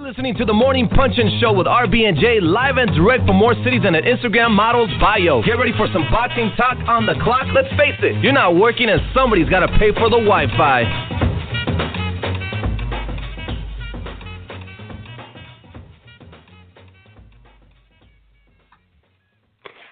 Listening to the Morning Punch-In Show with RB and Jae, live and direct from more cities than an Instagram model's bio. Get ready for some boxing talk on the clock. Let's face it, you're not working and somebody's got to pay for the Wi-Fi.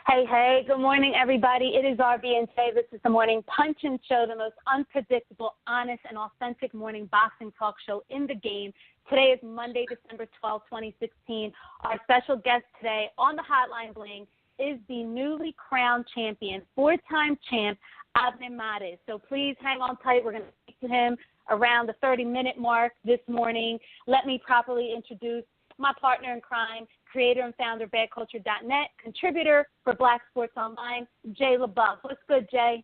Hey, good morning, everybody. It is RB and Jae. This is the Morning Punch-In Show, the most unpredictable, honest, and authentic morning boxing talk show in the game. Today is Monday, December 12, 2016. Our special guest today on the Hotline Bling is the newly crowned champion, four-time champ, Abner Mares. So please hang on tight. We're going to speak to him around the 30-minute mark this morning. Let me properly introduce my partner in crime, creator and founder of BadCulture.net, contributor for Black Sports Online, Jae LeBeouf. What's good, Jae?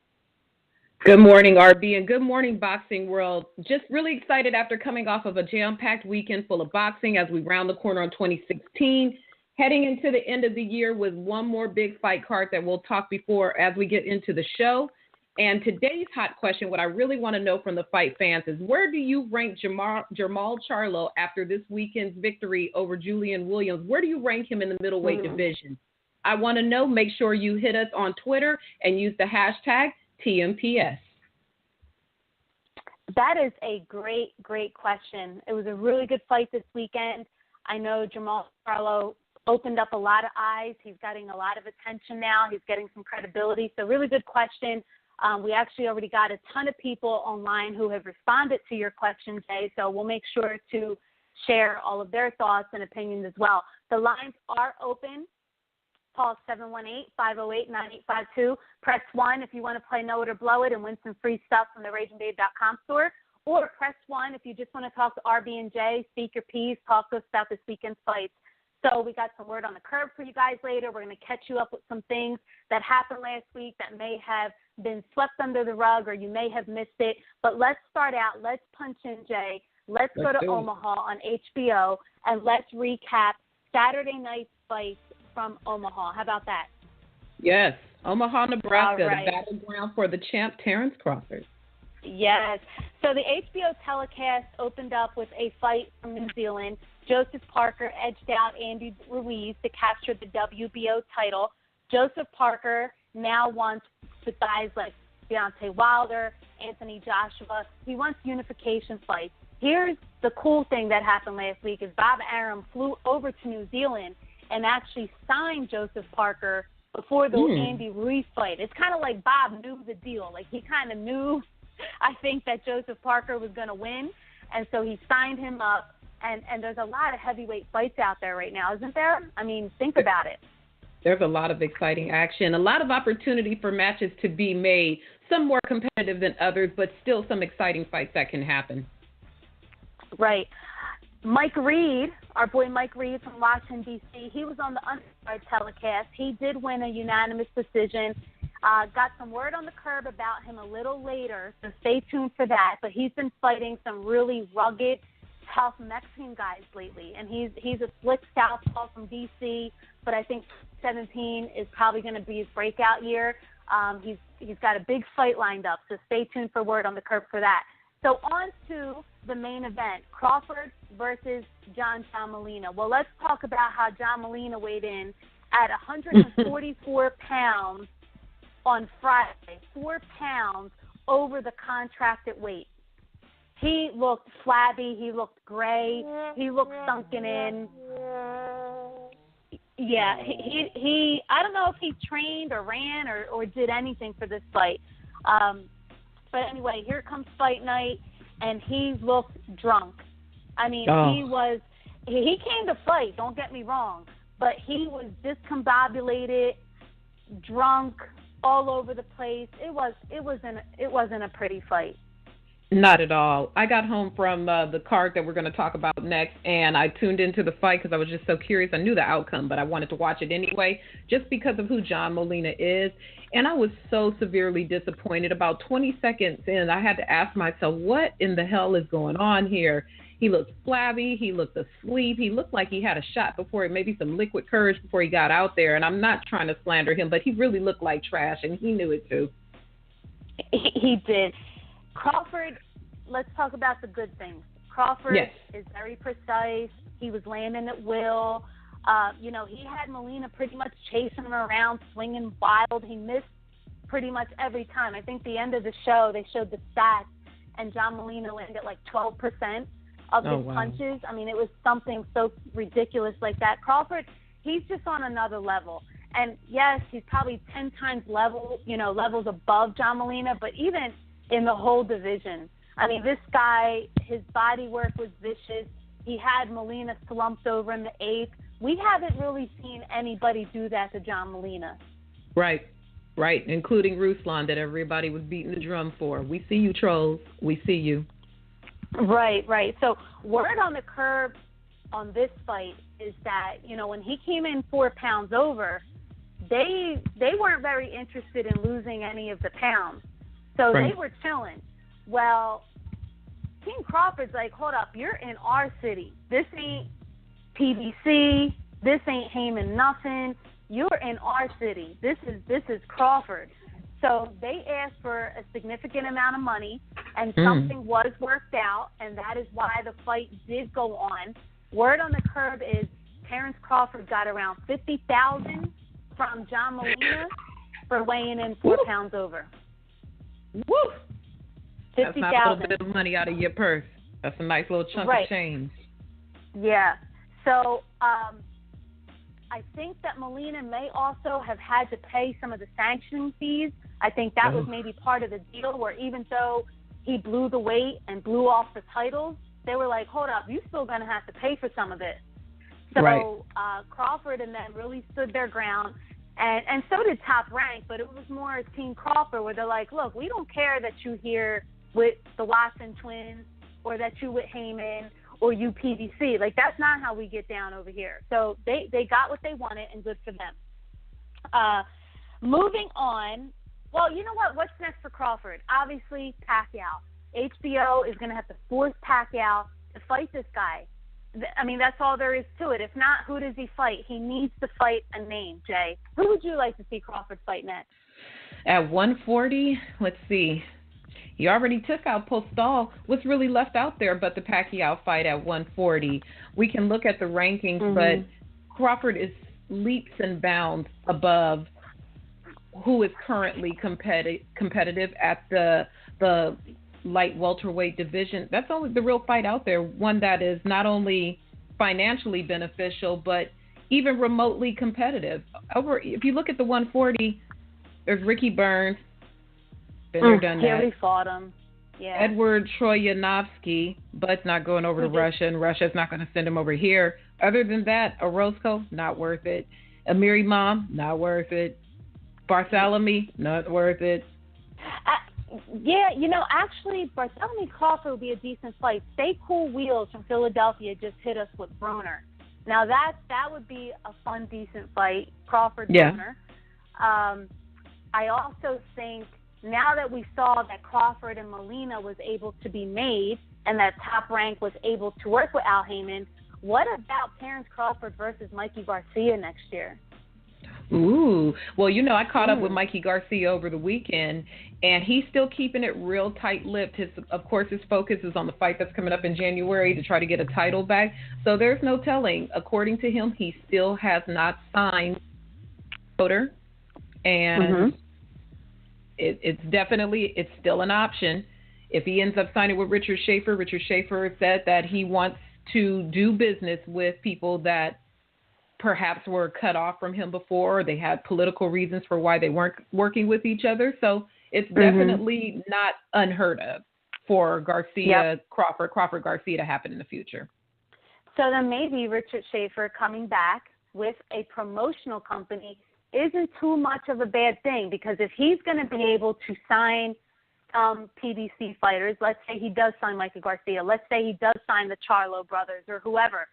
Good morning, RB, and good morning, boxing world. Just really excited after coming off of a jam-packed weekend full of boxing as we round the corner on 2016. Heading into the end of the year with one more big fight card that we'll talk before as we get into the show. And today's hot question, what I really want to know from the fight fans is, where do you rank Jamal Charlo after this weekend's victory over Julian Williams? Where do you rank him in the middleweight division? I want to know. Make sure you hit us on Twitter and use the hashtag TMPS. That is a great question. It was a really good fight this weekend. I know Jamal Charlo opened up a lot of eyes. He's getting a lot of attention now. He's getting some credibility. So really good question. We actually already got a ton of people online who have responded to your question, Jae, so we'll make sure to share all of their thoughts and opinions as well. The lines are open. Call 718-508-9852. Press 1 if you want to play Know It or Blow It and win some free stuff from the RagingBabe.com store. Or press 1 if you just want to talk to RB and Jae, speak your piece, talk to us about this weekend's fights. So we got some word on the curb for you guys later. We're going to catch you up with some things that happened last week that may have been swept under the rug or you may have missed it. But let's start out. Let's punch in, Jae. Let's go to Omaha on HBO, and let's recap Saturday night's fights from Omaha. How about that? Yes. Omaha, Nebraska, right. The battleground for the champ, Terrence Crawford. Yes. So the HBO telecast opened up with a fight from New Zealand. Joseph Parker edged out Andy Ruiz to capture the WBO title. Joseph Parker now wants with guys like Deontay Wilder, Anthony Joshua. He wants unification fights. Here's the cool thing that happened last week is Bob Arum flew over to New Zealand and actually signed Joseph Parker before the Andy Ruiz fight. It's kind of like Bob knew the deal. Like he kind of knew, I think, that Joseph Parker was going to win, and so he signed him up. And there's a lot of heavyweight fights out there right now, isn't there? I mean, think about it. There's a lot of exciting action, a lot of opportunity for matches to be made, some more competitive than others, but still some exciting fights that can happen. Right. Mike Reed, our boy Mike Reed from Washington, D.C., he was on the Undercard telecast. He did win a unanimous decision. Got some word on the curb about him a little later, so stay tuned for that. But he's been fighting some really rugged, tough Mexican guys lately, and he's a slick southpaw from D.C., but I think 17 is probably going to be his breakout year. He's got a big fight lined up, so stay tuned for word on the curb for that. So on to the main event, Crawford versus John Molina. Well, let's talk about how John Molina weighed in at 144 pounds on Friday, 4 pounds over the contracted weight. He looked flabby. He looked gray. He looked sunken in. Yeah, he I don't know if he trained or ran or did anything for this fight. But anyway, here comes fight night, and he looked drunk. I mean, he came to fight, don't get me wrong, but he was discombobulated, drunk, all over the place. It wasn't a pretty fight. Not at all. I got home from the card that we're going to talk about next, and I tuned into the fight because I was just so curious. I knew the outcome, but I wanted to watch it anyway just because of who John Molina is. And I was so severely disappointed. About 20 seconds in, I had to ask myself, what in the hell is going on here? He looked flabby. He looked asleep. He looked like he had a shot before, maybe some liquid courage before he got out there. And I'm not trying to slander him, but he really looked like trash, and he knew it too. He did. Crawford, let's talk about the good things. Crawford Yes. is very precise. He was landing at will. He had Molina pretty much chasing him around, swinging wild. He missed pretty much every time. I think the end of the show, they showed the stats, and John Molina landed like 12% of his punches. I mean, it was something so ridiculous like that. Crawford, he's just on another level. And yes, he's probably 10 times levels above John Molina, but even in the whole division, I mean, this guy, his body work was vicious. He had Molina slumped over in the eighth. We haven't really seen anybody do that to John Molina. Right, including Ruslan that everybody was beating the drum for. We see you, trolls. We see you. Right. So word on the curb on this fight is that, when he came in 4 pounds over, they weren't very interested in losing any of the pounds. So They were chilling. Well, King Crawford's like, hold up, you're in our city. This ain't PBC. This ain't Heyman nothing. You're in our city. This is Crawford. So they asked for a significant amount of money, and something was worked out, and that is why the fight did go on. Word on the curb is Terrence Crawford got around $50,000 from John Molina for weighing in 4 pounds over. Woo! $50,000. That's not a little bit of money out of your purse. That's a nice little chunk of change. Yeah. So I think that Molina may also have had to pay some of the sanctioning fees. I think that was maybe part of the deal, where even though he blew the weight and blew off the titles, they were like, hold up, you're still going to have to pay for some of this. So Crawford and them really stood their ground, and so did Top Rank, but it was more Team Crawford, where they're like, look, we don't care that you here with the Watson twins or that you with Heyman or you PBC. Like, that's not how we get down over here. So they got what they wanted, and good for them. Moving on, well, you know what? What's next for Crawford? Obviously, Pacquiao. HBO is going to have to force Pacquiao to fight this guy. I mean, that's all there is to it. If not, who does he fight? He needs to fight a name, Jay. Who would you like to see Crawford fight next? At 140, let's see. He already took out Postal. What's really left out there but the Pacquiao fight at 140? We can look at the rankings, but Crawford is leaps and bounds above who is currently competitive at the light welterweight division. That's only the real fight out there, one that is not only financially beneficial, but even remotely competitive. If you look at the 140, there's Ricky Burns. Been there, done that. We fought him. Yeah. Edward Troyanovsky, but not going over to Russia, and Russia's not going to send him over here. Other than that, Orozco, not worth it. Amir Imam, not worth it. Bartholomew, not worth it. Actually, Bartholomew Crawford would be a decent fight. Stay Cool Wheels from Philadelphia just hit us with Broner. Now, that would be a fun, decent fight, Crawford-Broner. I also think now that we saw that Crawford and Molina was able to be made and that Top Rank was able to work with Al Heyman, what about Terrence Crawford versus Mikey Garcia next year? Ooh. Well, I caught up with Mikey Garcia over the weekend, and he's still keeping it real tight-lipped. Of course, his focus is on the fight that's coming up in January to try to get a title back. So there's no telling. According to him, he still has not signed promoter, and it's still an option. If he ends up signing with Richard Schaefer said that he wants to do business with people that perhaps were cut off from him before, or they had political reasons for why they weren't working with each other. So it's definitely not unheard of for Crawford Garcia to happen in the future. So then maybe Richard Schaefer coming back with a promotional company isn't too much of a bad thing, because if he's going to be able to sign PBC fighters, let's say he does sign Mikey Garcia, let's say he does sign the Charlo brothers or whoever,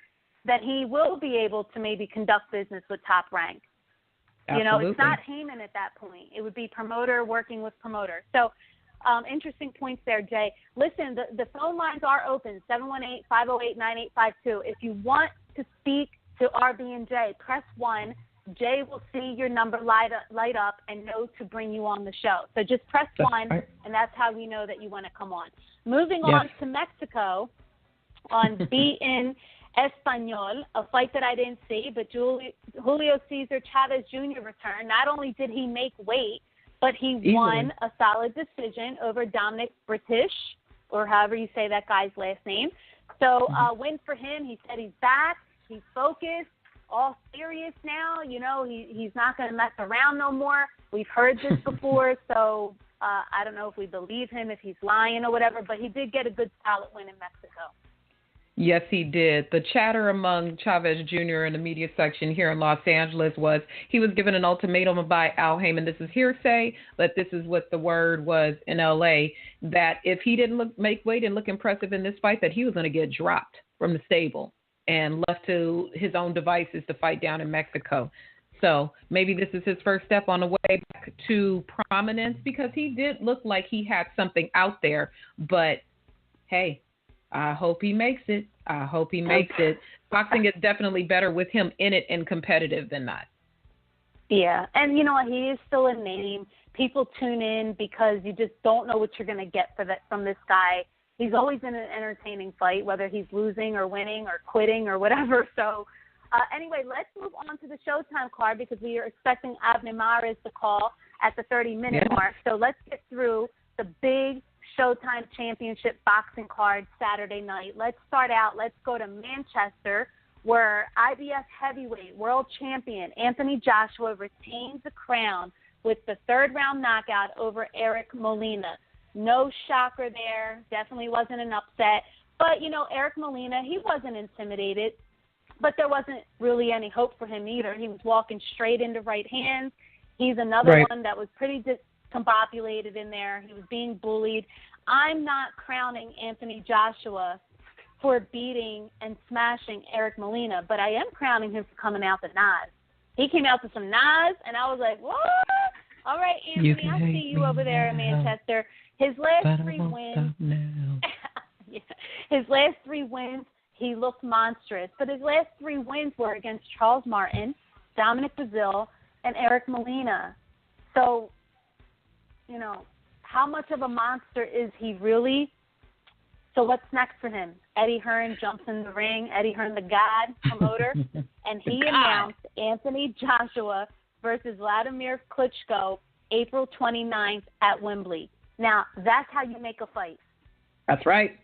that he will be able to maybe conduct business with Top Rank. Absolutely. It's not Heyman at that point. It would be promoter working with promoter. So interesting points there, Jay. Listen, the phone lines are open, 718-508-9852. If you want to speak to RB and Jay, press 1. Jay will see your number light up and know to bring you on the show. So just press 1, and that's how we know that you want to come on. Moving on to Mexico, on beating Espanyol, a fight that I didn't see, but Julio Cesar Chavez Jr. returned. Not only did he make weight, but he won a solid decision over Dominic British, or however you say that guy's last name. So win for him. He said he's back. He's focused, all serious now. You know, he's not going to mess around no more. We've heard this before, so I don't know if we believe him, if he's lying or whatever, but he did get a good solid win in Mexico. Yes, he did. The chatter among Chavez Jr. in the media section here in Los Angeles was he was given an ultimatum by Al Heyman. This is hearsay, but this is what the word was in L.A., that if he didn't make weight and look impressive in this fight, that he was going to get dropped from the stable and left to his own devices to fight down in Mexico. So maybe this is his first step on the way back to prominence, because he did look like he had something out there. But, hey, I hope he makes it. I hope he makes it. Boxing is definitely better with him in it and competitive than not. Yeah, and you know what? He is still a name. People tune in because you just don't know what you're going to get from this guy. He's always in an entertaining fight, whether he's losing or winning or quitting or whatever. So anyway, let's move on to the Showtime card, because we are expecting Abner Mares to call at the 30-minute mark. So let's get through the big Showtime Championship boxing card Saturday night. Let's start out. Let's go to Manchester, where IBF heavyweight world champion Anthony Joshua retains the crown with the third-round knockout over Eric Molina. No shocker there. Definitely wasn't an upset. But, you know, Eric Molina, he wasn't intimidated, but there wasn't really any hope for him either. He was walking straight into right hands. He's another one that was pretty discombobulated in there. He was being bullied. I'm not crowning Anthony Joshua for beating and smashing Eric Molina, but I am crowning him for coming out the knives. He came out to some knives, and I was like, what? All right, Anthony, I see you over there in Manchester. His last three wins, his last 3 wins, he looked monstrous. But his last 3 wins were against Charles Martin, Dominic Brazil, and Eric Molina. So, you know, how much of a monster is he really? So what's next for him? Eddie Hearn jumps in the ring, Eddie Hearn, the God promoter, and he announced Anthony Joshua versus Wladimir Klitschko April 29th at Wembley. Now, that's how you make a fight. That's right.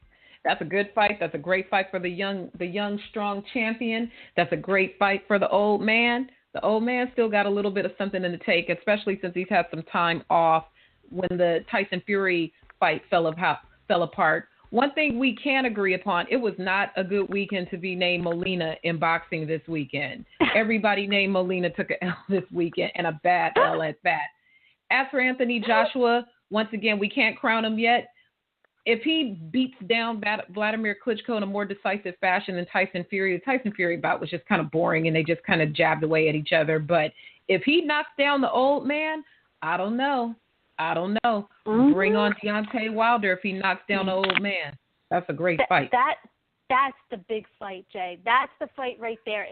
That's a good fight. That's a great fight for the young, strong champion. That's a great fight for the old man. The old man still got a little bit of something in the tank, especially since he's had some time off when the Tyson Fury fight fell apart. One thing we can agree upon, it was not a good weekend to be named Molina in boxing this weekend. Everybody named Molina took an L this weekend, and a bad L at that. As for Anthony Joshua, once again, we can't crown him yet. If he beats down Wladimir Klitschko in a more decisive fashion than Tyson Fury, the Tyson Fury bout was just kind of boring, and they just kind of jabbed away at each other. But if he knocks down the old man, I don't know. Mm-hmm. Bring on Deontay Wilder if he knocks down the old man. That's a great fight. That's the big fight, Jay. That's the fight right there.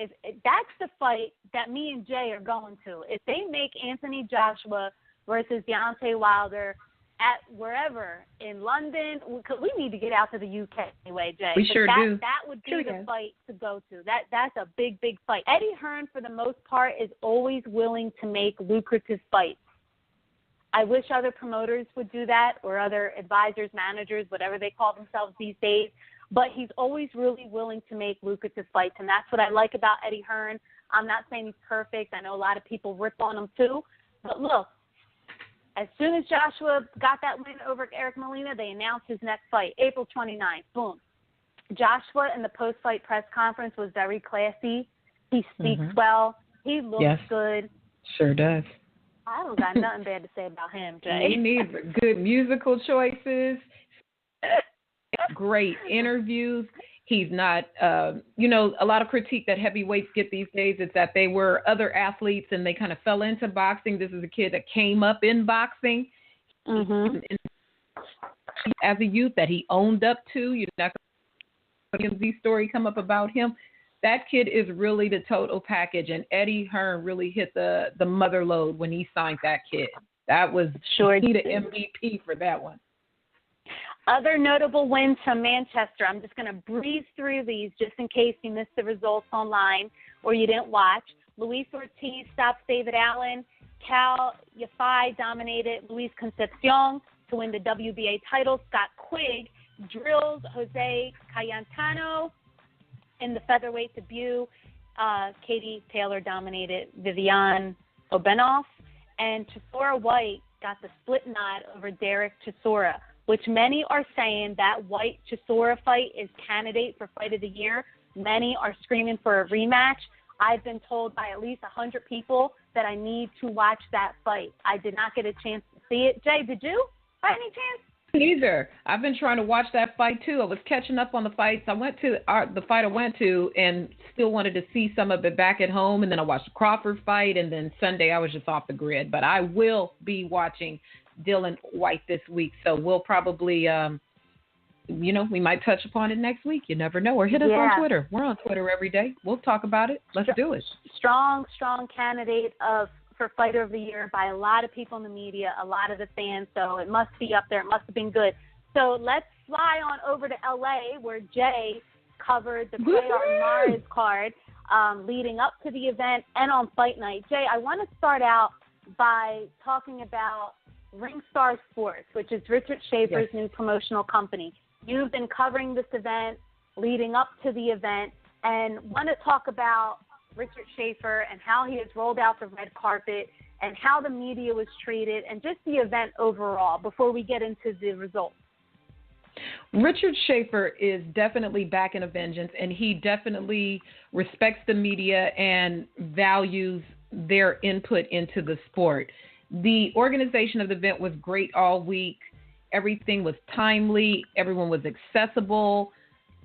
That's the fight that me and Jay are going to. If they make Anthony Joshua versus Deontay Wilder at wherever in London, we need to get out to the UK anyway, Jay. We sure do. That would be the fight to go to. That's a big fight. Eddie Hearn, for the most part, is always willing to make lucrative fights. I wish other promoters would do that, or other advisors, managers, whatever they call themselves these days. But he's always really willing to make lucrative fights, and that's what I like about Eddie Hearn. I'm not saying he's perfect. I know a lot of people rip on him too. But look, as soon as Joshua got that win over Eric Molina, they announced his next fight, April 29th. Boom. Joshua in the post-fight press conference was very classy. He speaks well. He looks good. Sure does. I don't got nothing bad to say about him, Jay. He needs good musical choices, great interviews. He's not, a lot of critique that heavyweights get these days is that they were other athletes and they kind of fell into boxing. This is a kid that came up in boxing as a youth that he owned up to. You're not going to see a story come up about him. That kid is really the total package, and Eddie Hearn really hit the mother load when he signed that kid. That was the MVP for that one. Other notable wins from Manchester. I'm just going to breeze through these just in case you missed the results online or you didn't watch. Luis Ortiz stops David Allen. Cal Yafai dominated Luis Concepcion to win the WBA title. Scott Quigg drills Jose Cayetano in the featherweight debut. Katie Taylor dominated Vivian Obenoff. And Chisora White got the split nod over Derek Chisora, which many are saying that White-Chisora fight is candidate for Fight of the Year. Many are screaming for a rematch. I've been told by at least 100 people that I need to watch that fight. I did not get a chance to see it. Jay, did you by any chance? Neither. I've been trying to watch that fight, too. I was catching up on the fights. I went to the fight I went to and still wanted to see some of it back at home. And then I watched the Crawford fight. And then Sunday I was just off the grid. But I will be watching Dylan White this week. So we'll probably, we might touch upon it next week. You never know. Or hit us on Twitter. We're on Twitter every day. We'll talk about it. Let's do it. Strong candidate for Fighter of the Year by a lot of people in the media, a lot of the fans. So it must be up there. It must have been good. So let's fly on over to L.A. where Jay covered the Abner Mares card leading up to the event and on fight night. Jay, I want to start out by talking about Ringstar Sports, which is Richard Schaefer's new promotional company. You've been covering this event leading up to the event and want to talk about Richard Schaefer and how he has rolled out the red carpet and how the media was treated and just the event overall before we get into the results. Richard Schaefer is definitely back in a vengeance, and he definitely respects the media and values their input into the sport. The organization of the event was great all week. Everything was timely. Everyone was accessible.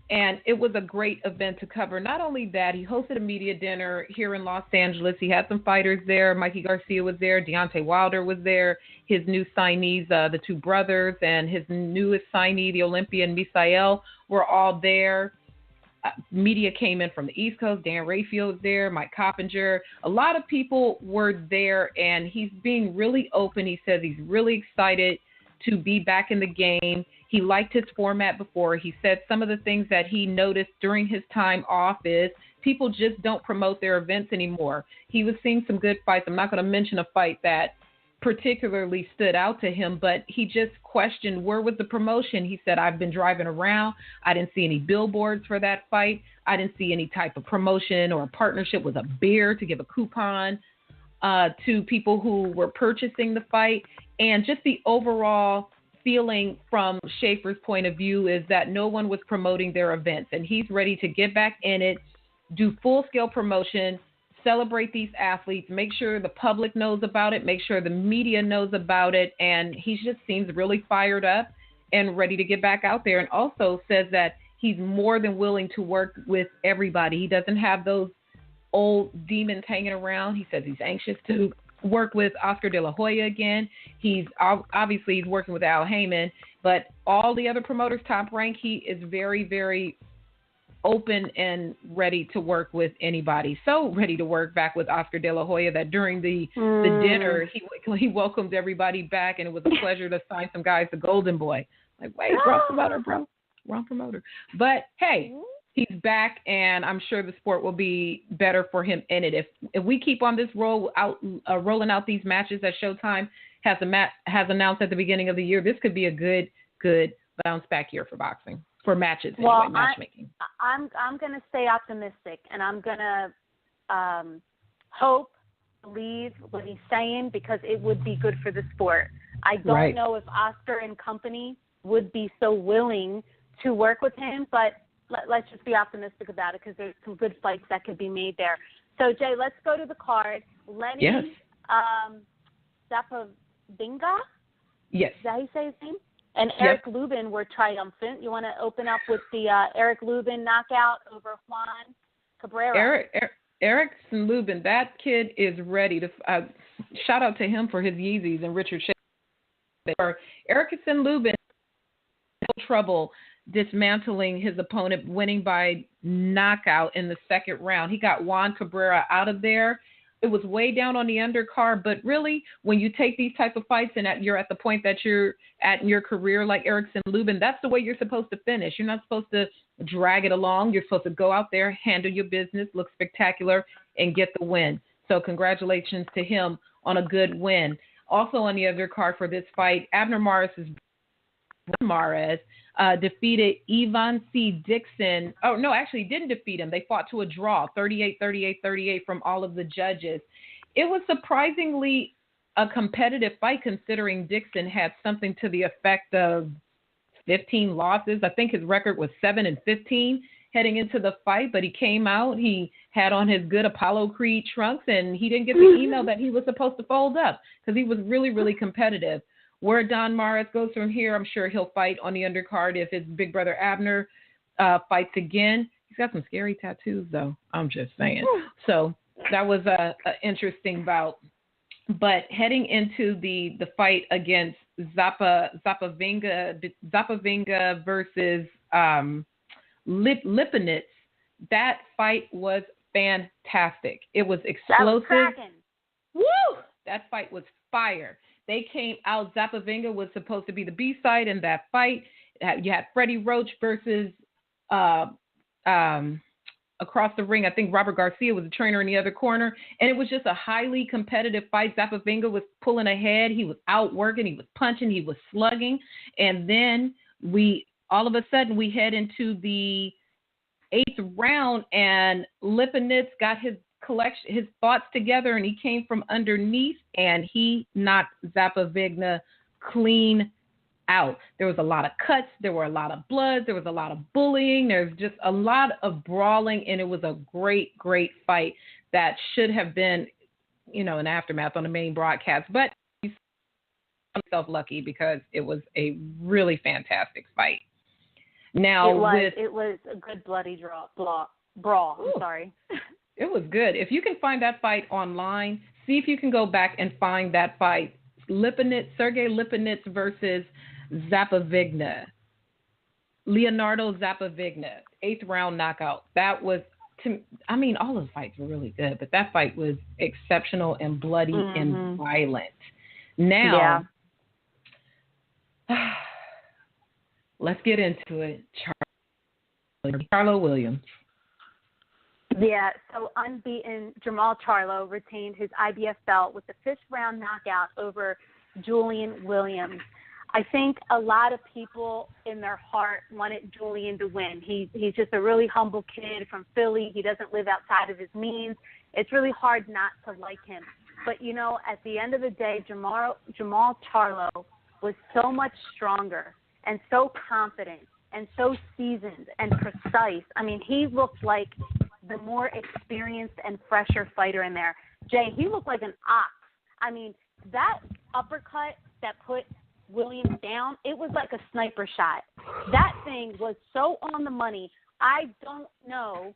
And it was a great event to cover. Not only that, he hosted a media dinner here in Los Angeles. He had some fighters there. Mikey Garcia was there. Deontay Wilder was there. His new signees, the two brothers, and his newest signee, the Olympian Misael, were all there. Media came in from the East Coast. Dan Rayfield was there. Mike Coppinger. A lot of people were there, and he's being really open. He says he's really excited to be back in the game. He liked his format before. He said some of the things that he noticed during his time off is people just don't promote their events anymore. He was seeing some good fights. I'm not going to mention a fight that particularly stood out to him, but he just questioned where was the promotion. He said, I've been driving around. I didn't see any billboards for that fight. I didn't see any type of promotion or a partnership with a beer to give a coupon to people who were purchasing the fight. And just the overall feeling from Schaefer's point of view is that no one was promoting their events, and he's ready to get back in it, do full-scale promotion, celebrate these athletes, make sure the public knows about it, make sure the media knows about it, and he just seems really fired up and ready to get back out there, and also says that he's more than willing to work with everybody. He doesn't have those old demons hanging around. He says he's anxious to work with Oscar De La Hoya again. He's working with Al Heyman, but all the other promoters, Top Rank, he is very, very open and ready to work with anybody. So ready to work back with Oscar De La Hoya that during the dinner, he welcomed everybody back, and it was a pleasure to sign some guys to Golden Boy. Like, wait, wrong promoter. But hey, he's back, and I'm sure the sport will be better for him in it. If we keep on this rolling out these matches that Showtime has announced at the beginning of the year, this could be a good bounce back year for boxing, for matches, anyway, matchmaking. I'm going to stay optimistic, and I'm going to hope, believe what he's saying, because it would be good for the sport. I don't know if Oscar and company would be so willing to work with him, but let's just be optimistic about it because there's some good fights that could be made there. So, Jay, let's go to the card. Lenny Zapavinga? Yes. Is that how you say his name? And Eric Lubin were triumphant. You want to open up with the Eric Lubin knockout over Juan Cabrera? Erickson Lubin, that kid is ready to shout out to him for his Yeezys and Richard Schaefer. Erickson Lubin had no trouble dismantling his opponent, winning by knockout in the second round. He got Juan Cabrera out of there. It was way down on the undercard, but really, when you take these type of fights and you're at the point that you're at in your career, like Erickson Lubin, that's the way you're supposed to finish. You're not supposed to drag it along. You're supposed to go out there, handle your business, look spectacular, and get the win. So congratulations to him on a good win. Also on the undercard for this fight, Abner Mares defeated Ivan C. Dixon. Oh, no, actually didn't defeat him. They fought to a draw, 38-38-38 from all of the judges. It was surprisingly a competitive fight considering Dixon had something to the effect of 15 losses. I think his record was 7-15 heading into the fight, but he came out. He had on his good Apollo Creed trunks, and he didn't get the email that he was supposed to fold up because he was really, really competitive. Where Don Mares goes from here, I'm sure he'll fight on the undercard if his big brother Abner fights again. He's got some scary tattoos, though. I'm just saying. So that was a interesting bout. But heading into the fight against Zapavinga versus Lipinets, that fight was fantastic. It was explosive. That was Woo! That fight was fire. They came out. Zapavinga was supposed to be the B-side in that fight. You had Freddie Roach versus across the ring. I think Robert Garcia was the trainer in the other corner. And it was just a highly competitive fight. Zapavinga was pulling ahead. He was outworking. He was punching. He was slugging. And then all of a sudden we head into the 8th round, and Lipinets got his thoughts together, and he came from underneath and he knocked Zapavinga clean out. There was a lot of cuts, there were a lot of blood, there was a lot of bullying, there's just a lot of brawling, and it was a great fight that should have been, an aftermath on the main broadcast. But you found yourself lucky because it was a really fantastic fight. Now it was a good bloody brawl. I'm sorry. It was good. If you can find that fight online, see if you can go back and find that fight. Sergey Lipinets versus Zapavinga. Leonardo Zapavinga, 8th round knockout. That was, all those fights were really good, but that fight was exceptional and bloody and violent. Now, let's get into it. Charlo Williams. Yeah, so unbeaten Jamal Charlo retained his IBF belt with the 5th round knockout over Julian Williams. I think a lot of people in their heart wanted Julian to win. He's just a really humble kid from Philly. He doesn't live outside of his means. It's really hard not to like him. But, at the end of the day, Jamal Charlo was so much stronger and so confident and so seasoned and precise. He looked like the more experienced and fresher fighter in there. Jay, he looked like an ox. That uppercut that put Williams down, it was like a sniper shot. That thing was so on the money. I don't know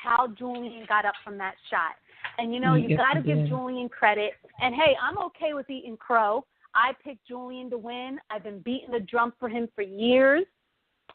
how Julian got up from that shot. And, you got to give Julian credit. And, hey, I'm okay with eating crow. I picked Julian to win. I've been beating the drum for him for years.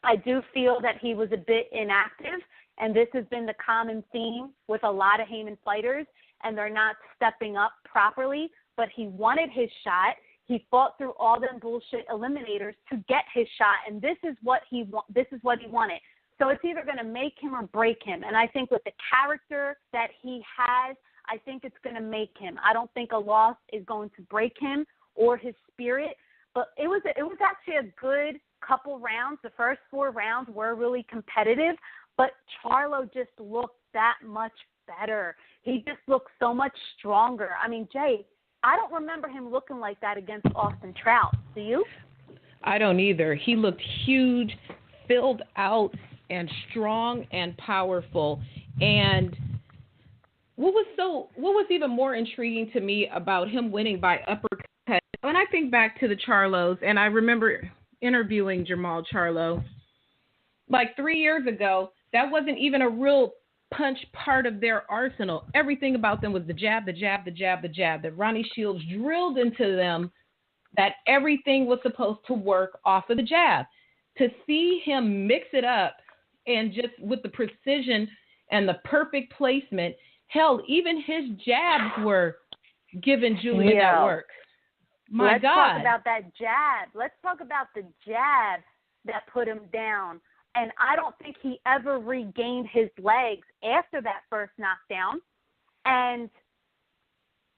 I do feel that he was a bit inactive, and this has been the common theme with a lot of Heyman fighters, and they're not stepping up properly. But he wanted his shot. He fought through all them bullshit eliminators to get his shot, and this is what he wanted. So it's either going to make him or break him. And I think with the character that he has, I think it's going to make him. I don't think a loss is going to break him or his spirit. But it was actually a good couple rounds. The first 4 rounds were really competitive, but Charlo just looked that much better. He just looked so much stronger. Jay, I don't remember him looking like that against Austin Trout. Do you? I don't either. He looked huge, filled out, and strong and powerful. And what was even more intriguing to me about him winning by uppercut, when I think back to the Charlos, and I remember interviewing Jamal Charlo, like 3 years ago, that wasn't even a real punch part of their arsenal. Everything about them was the jab, the jab, the jab, the jab, that Ronnie Shields drilled into them that everything was supposed to work off of the jab. To see him mix it up and just with the precision and the perfect placement, Hell, even his jabs were giving Julian that work. Let's talk about that jab. Let's talk about the jab that put him down. And I don't think he ever regained his legs after that first knockdown. And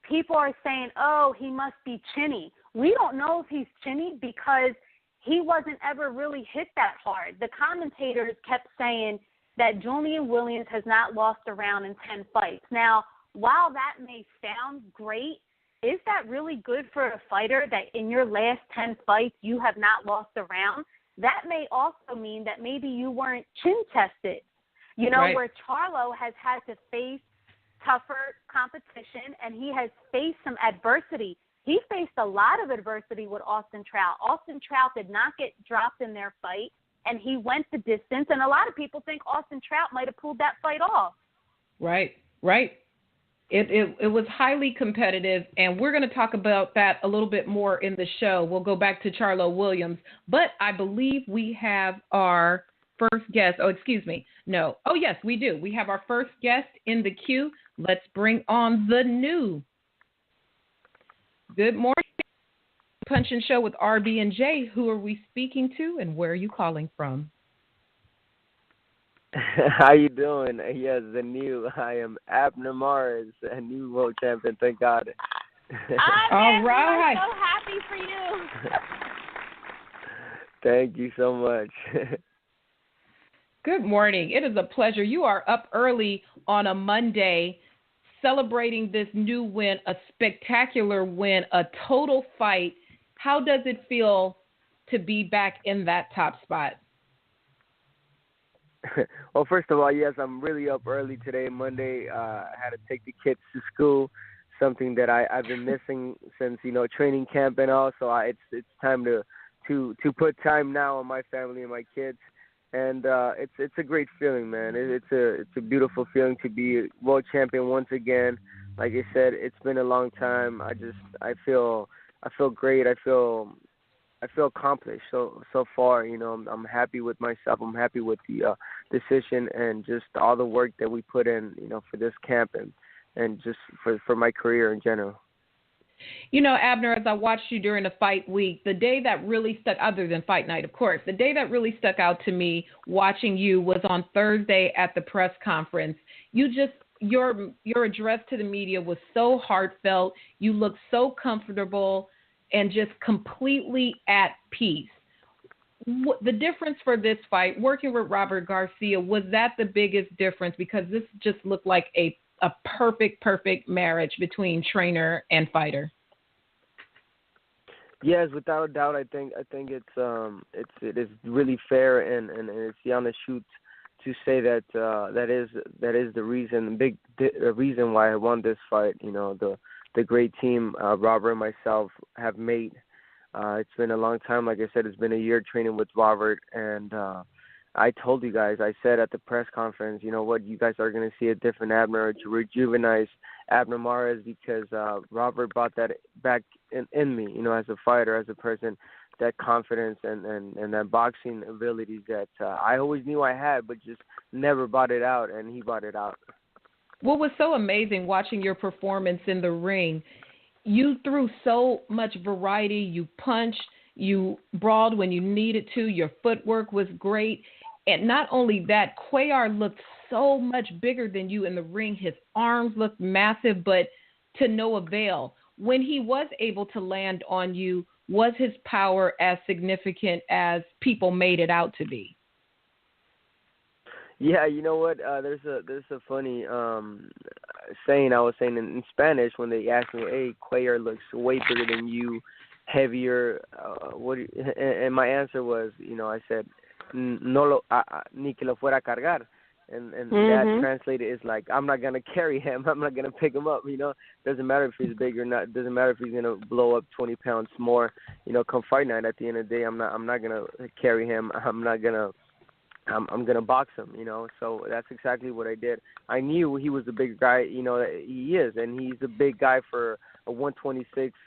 people are saying, oh, he must be chinny. We don't know if he's chinny because he wasn't ever really hit that hard. The commentators kept saying that Julian Williams has not lost a round in 10 fights. Now, while that may sound great, is that really good for a fighter that in your last 10 fights you have not lost a round? That may also mean that maybe you weren't chin tested. You know, right. Where Charlo has had to face tougher competition and he has faced some adversity. He faced a lot of adversity with Austin Trout. Austin Trout did not get dropped in their fight, and he went the distance. And a lot of people think Austin Trout might have pulled that fight off. Right. It was highly competitive, and we're going to talk about that a little bit more in the show. We'll go back to Charlo Williams, but I believe we have our first guest. Oh, excuse me. No. Oh, yes, we do. We have our first guest in the queue. Let's bring on the new. Good morning. Punch and Show with RB and Jae. Who are we speaking to, and where are you calling from? How you doing? Yes, the new. I am Abner Mares, a new world champion. Thank God. All right. I'm so happy for you. Thank you so much. Good morning. It is a pleasure. You are up early on a Monday celebrating this new win, a spectacular win, a total fight. How does it feel to be back in that top spot? Well, first of all, yes, I'm really up early today, Monday. I had to take the kids to school, something that I've been missing since, training camp and all. So it's time to put time now on my family and my kids. And it's a great feeling, man. It's a beautiful feeling to be world champion once again. Like I said, it's been a long time. I feel great. I feel accomplished so far. I'm happy with myself. I'm happy with the decision and just all the work that we put in, for this camp and just for my career in general. Abner, as I watched you during the fight week, the day that really stuck, other than fight night, of course, the day that really stuck out to me watching you was on Thursday at the press conference. Your address to the media was so heartfelt. You looked so comfortable and just completely at peace. The difference for this fight, working with Robert Garcia, was that the biggest difference? Because this just looked like a perfect marriage between trainer and fighter. Yes, without a doubt. I think it is really fair and it's the honest truth to say that that is the reason, the reason why I won this fight. The great team Robert and myself have made. It's been a long time. Like I said, it's been a year training with Robert, and I told you guys, I said at the press conference, you guys are going to see a different Abner, a rejuvenized Abner Mares, because Robert brought that back in me, as a fighter, as a person, that confidence and that boxing abilities that I always knew I had, but just never brought it out, and he brought it out. What was so amazing watching your performance in the ring, you threw so much variety. You punched, you brawled when you needed to. Your footwork was great. And not only that, Cuellar looked so much bigger than you in the ring. His arms looked massive, but to no avail. When he was able to land on you, was his power as significant as people made it out to be? Yeah, you know what? There's a funny saying I was saying in Spanish when they asked me, "Hey, Cuellar looks way bigger than you, heavier." And my answer was, I said, "No ni que lo fuera a cargar," and that translated is like, I'm not gonna carry him. I'm not gonna pick him up. Doesn't matter if he's big or not. Doesn't matter if he's gonna blow up 20 pounds more. Come fight night. At the end of the day, I'm not gonna carry him. I'm gonna box him, So that's exactly what I did. I knew he was a big guy, he is, and he's a big guy for a 126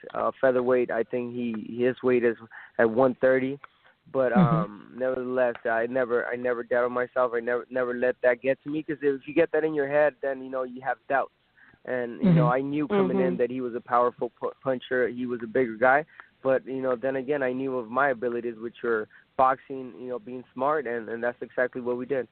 featherweight. I think his weight is at 130. But nevertheless, I never doubted myself. I never let that get to me, because if you get that in your head, then you have doubts. And I knew coming in that he was a powerful puncher. He was a bigger guy. But then again, I knew of my abilities, which were boxing, being smart, and that's exactly what we did.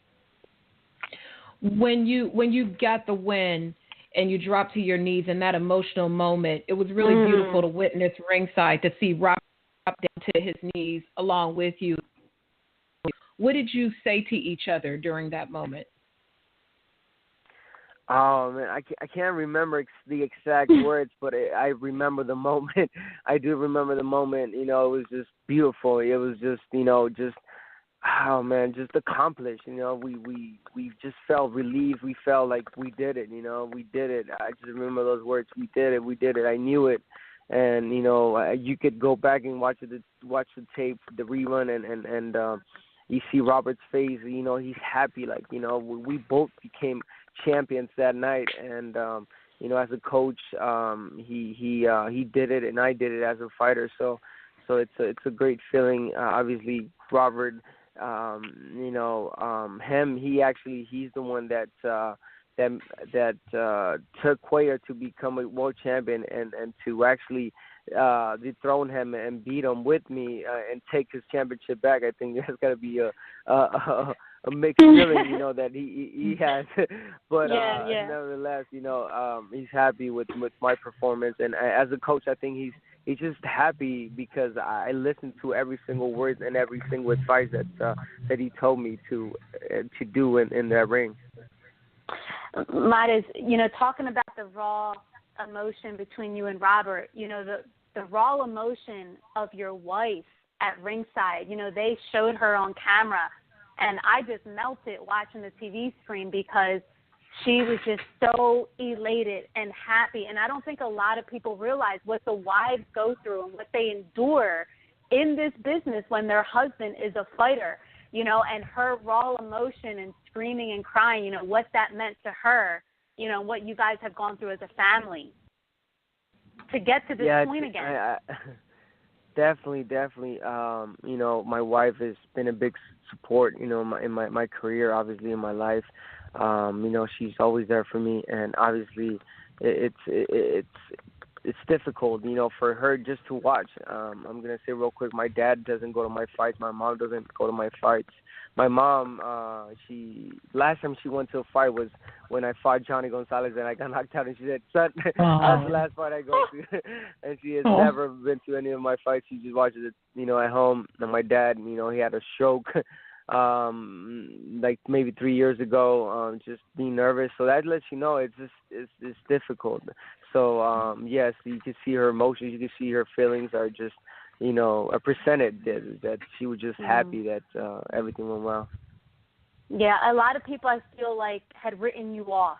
When you got the win and you dropped to your knees in that emotional moment, it was really beautiful to witness ringside, to see Rob drop down to his knees along with you. What did you say to each other during that moment? Oh, man, I can't remember the exact words, but I remember the moment. I do remember the moment. It was just beautiful. It was just, oh, man, just accomplished. We just felt relieved. We felt like we did it, we did it. I just remember those words. We did it. I knew it. And, you could go back and watch the tape, the rerun, and you see Robert's face. He's happy. Like, we both became champions that night, and as a coach, he did it, and I did it as a fighter. So it's a great feeling. Obviously, Robert, he's the one that took Cuellar to become a world champion, and to actually dethrone him and beat him with me and take his championship back. I think that's got to be a mixed feeling, that he has. But nevertheless, he's happy with my performance, and as a coach, I think he's just happy because I listened to every single word and every single advice that he told me to do in that ring. Mares, talking about the raw emotion between you and Robert, the raw emotion of your wife at ringside, they showed her on camera, and I just melted watching the TV screen because she was just so elated and happy. And I don't think a lot of people realize what the wives go through and what they endure in this business when their husband is a fighter, and her raw emotion and screaming and crying, what that meant to her, what you guys have gone through as a family to get to this point again. Definitely. My wife has been a big support, in my career, obviously in my life. She's always there for me, and obviously it's difficult, for her just to watch. I'm gonna say real quick, my dad doesn't go to my fights. My mom doesn't go to my fights. My mom, last time she went to a fight was when I fought Johnny Gonzalez and I got knocked out, and she said, "Son, that's the last fight I go to." And she has never been to any of my fights. She just watches it, at home. And my dad, he had a stroke, like maybe 3 years ago, just being nervous. So that lets you know it's difficult. So yes, you can see her emotions. You can see her feelings are just, a percentage that she was just happy that everything went well. Yeah, a lot of people I feel like had written you off,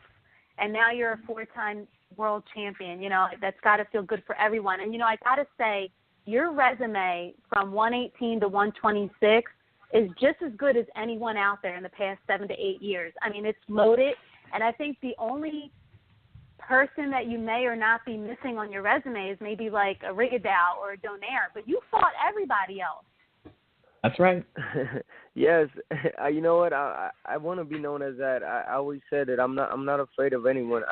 and now you're a 4-time world champion. That's got to feel good for everyone. And, I got to say, your resume from 118 to 126 is just as good as anyone out there in the past 7 to 8 years. I mean, it's loaded, and I think the only person that you may or not be missing on your resume is maybe like a Rigondeaux or a Donaire, but you fought everybody else. That's right. Yes, you know what? I want to be known as that. I always said that I'm not afraid of anyone.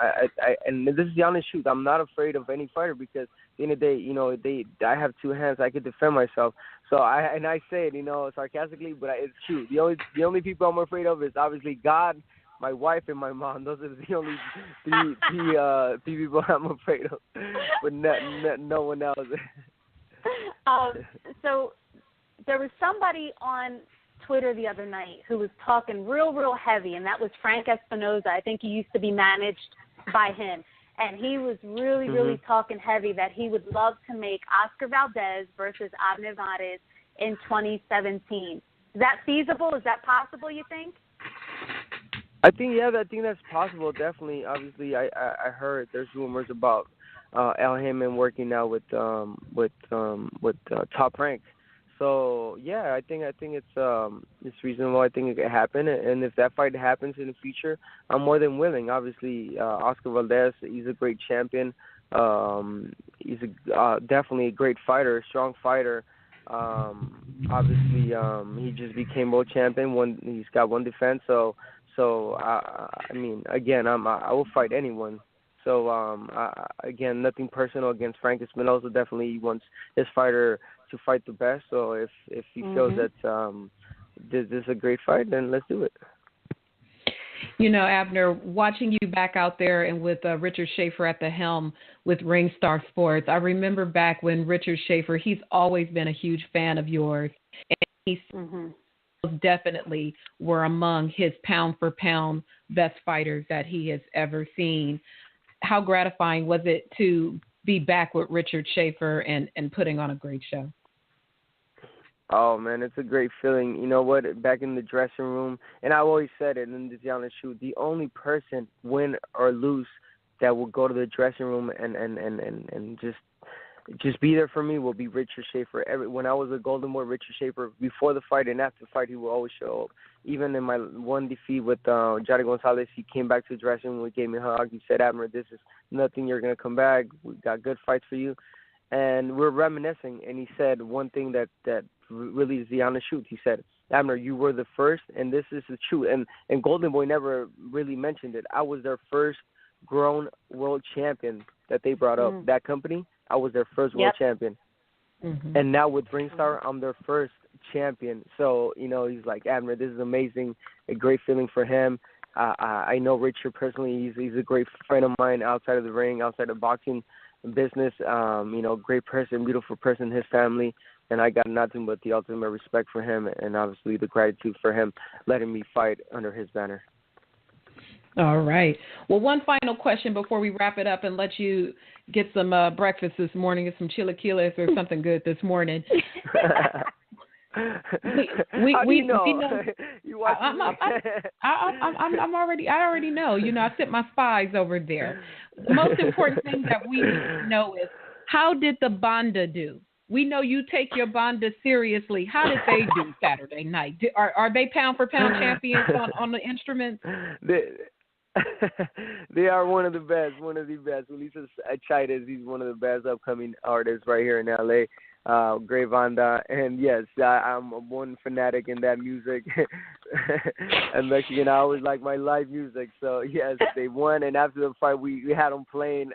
And this is the honest truth. I'm not afraid of any fighter because at the end of the day, I have 2 hands. I can defend myself. So I say it, sarcastically, but it's true. The only people I'm afraid of is obviously God, my wife, and my mom. Those are the only three people I'm afraid of, but no one else. So there was somebody on Twitter the other night who was talking real heavy, and that was Frank Espinoza. I think he used to be managed by him. And he was really talking heavy that he would love to make Oscar Valdez versus Abner Mares in 2017. Is that feasible? Is that possible, you think? I think that's possible. Definitely. Obviously, I heard there's rumors about Al Haymon working now with Top Rank. So yeah, I think it's reasonable. I think it could happen, and if that fight happens in the future, I'm more than willing. Obviously, Oscar Valdez, he's a great champion. He's definitely a great fighter, a strong fighter. Obviously, he just became world champion. He's got one defense. So I mean, again, I will fight anyone. So again, nothing personal against Frank Espinoza. Definitely, he wants his fighter to fight the best. So if he feels that this is a great fight, then let's do it. You know, Abner, watching you back out there and with Richard Schaefer at the helm with Ringstar Sports, I remember back when Richard Schaefer, he's always been a huge fan of yours, and he definitely were among his pound-for-pound best fighters that he has ever seen. How gratifying was it to be back with Richard Schaefer and putting on a great show? Oh, man, it's a great feeling. You know what? Back in the dressing room, and I always said it in the honest shoot, the only person, win or lose, that will go to the dressing room and just be there for me will be Richard Schaefer. When I was a Golden Boy, Richard Schaefer, before the fight and after the fight, he will always show up. Even in my one defeat with Johnny Gonzalez, he came back to the dressing room, he gave me a hug. He said, Abner, this is nothing. You're going to come back. We got good fights for you. And we're reminiscing, and he said one thing that really is the honest truth. He said, Abner, you were the first, and this is the truth. And Golden Boy never really mentioned it. I was their first grown world champion that they brought up. That company, I was their first world champion. And now with Ringstar, I'm their first champion. So, you know, he's like, Abner, this is amazing, a great feeling for him. I know Richard personally. He's a great friend of mine outside of the ring, outside of boxing business. You know, great person, beautiful person, his family. And I got nothing but the ultimate respect for him and obviously the gratitude for him letting me fight under his banner. All right. Well, one final question before we wrap it up and let you get some breakfast this morning, get some chilaquiles or something good this morning. We know. You watching I already know. You know, I sent my spies over there. The most important thing that we need to know is, how did the Banda do? We know you take your Banda seriously. How did they do Saturday night? Are they pound for pound champions on the instruments? They are one of the best. Ulises Chaides, he's one of the best upcoming artists right here in LA. Great banda, and yes, I'm one fanatic in that music. And Mexican, I always like my live music. So yes, they won, and after the fight, we had them playing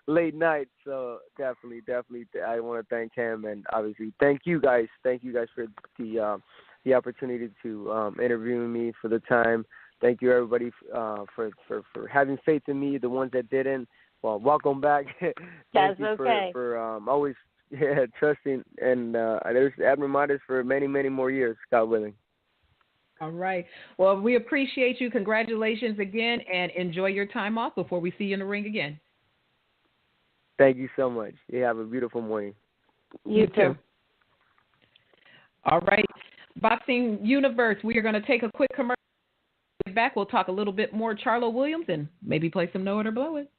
late night. So definitely, I want to thank him, and obviously thank you guys for the opportunity to interview me, for the time. Thank you everybody for having faith in me. The ones that didn't, well, welcome back. That's okay. For always. Yeah, trusting, and there's Abner Mares for many, many more years, God willing. All right. Well, we appreciate you. Congratulations again, and enjoy your time off before we see you in the ring again. Thank you so much. You have a beautiful morning. You too. All right. Boxing Universe, we are going to take a quick commercial. Back, we'll talk a little bit more Charlo Williams and maybe play some Know It or Blow It.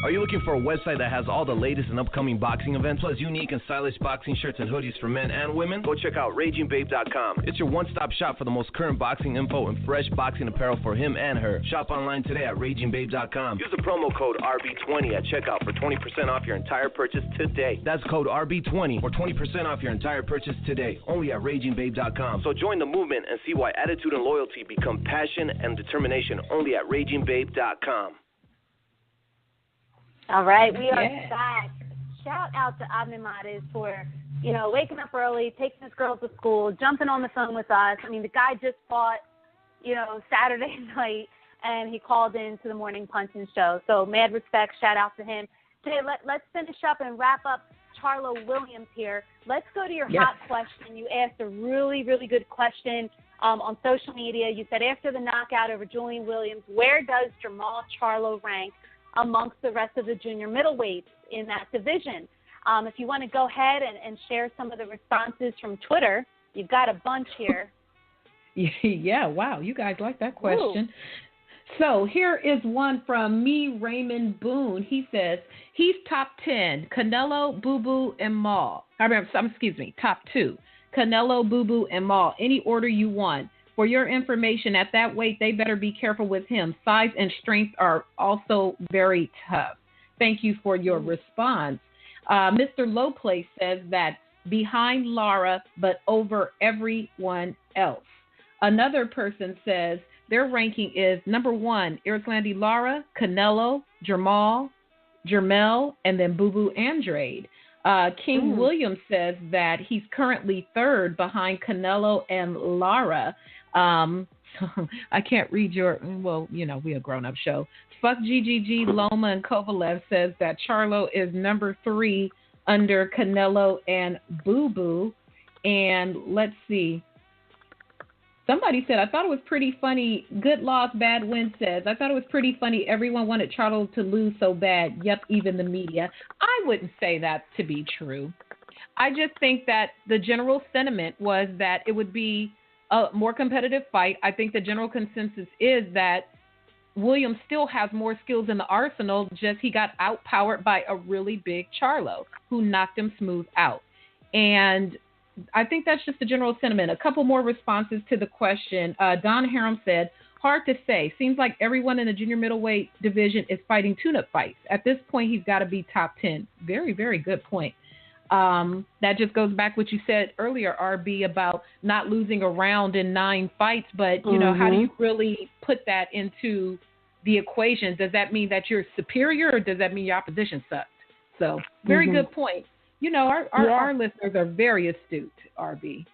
Are you looking for a website that has all the latest and upcoming boxing events, plus unique and stylish boxing shirts and hoodies for men and women? Go check out RagingBabe.com. It's your one-stop shop for the most current boxing info and fresh boxing apparel for him and her. Shop online today at RagingBabe.com. Use the promo code RB20 at checkout for 20% off your entire purchase today. That's code RB20 for 20% off your entire purchase today, only at RagingBabe.com. So join the movement and see why attitude and loyalty become passion and determination, only at RagingBabe.com. All right, we are back. Shout out to Abner Mares for, waking up early, taking his girls to school, jumping on the phone with us. I mean, the guy just fought, Saturday night, and he called in to the Morning Punching Show. So mad respect, shout out to him. Today, let's finish up and wrap up Charlo Williams here. Let's go to your hot question. You asked a really, really good question on social media. You said, after the knockout over Julian Williams, where does Jamal Charlo rank amongst the rest of the junior middleweights in that division? If you want to go ahead and share some of the responses from Twitter, you've got a bunch here. Yeah, wow, you guys like that question. Ooh. So here is one from me, Raymond Boone. He says, he's top 10, Canelo, Boo Boo, and Maul. Top 2, Canelo, Boo Boo, and Maul. Any order you want. For your information, at that weight, they better be careful with him. Size and strength are also very tough. Thank you for your response. Mr. Lowplace says that behind Lara, but over everyone else. Another person says their ranking is number 1, Erislandy Lara, Canelo, Jamal, and then Boo Boo Andrade. King Williams says that he's currently 3rd behind Canelo and Lara. I can't read your, well, you know, we a grown-up show. Fuck GGG, Loma, and Kovalev says that Charlo is number 3 under Canelo and Boo Boo. And let's see. Somebody said, I thought it was pretty funny. Good loss, bad win says. I thought it was pretty funny. Everyone wanted Charlo to lose so bad. Yep, even the media. I wouldn't say that to be true. I just think that the general sentiment was that it would be a more competitive fight. I think the general consensus is that Williams still has more skills in the arsenal, just he got outpowered by a really big Charlo who knocked him smooth out. And I think that's just the general sentiment. A couple more responses to the question. Don Harum said, hard to say. Seems like everyone in the junior middleweight division is fighting tune-up fights. At this point, he's got to be top 10. Very, very good point. That just goes back what you said earlier, RB, about not losing a round in 9 fights. But, you know, how do you really put that into the equation? Does that mean that you're superior, or does that mean your opposition sucked? So, very good point. You know, our listeners are very astute, RB.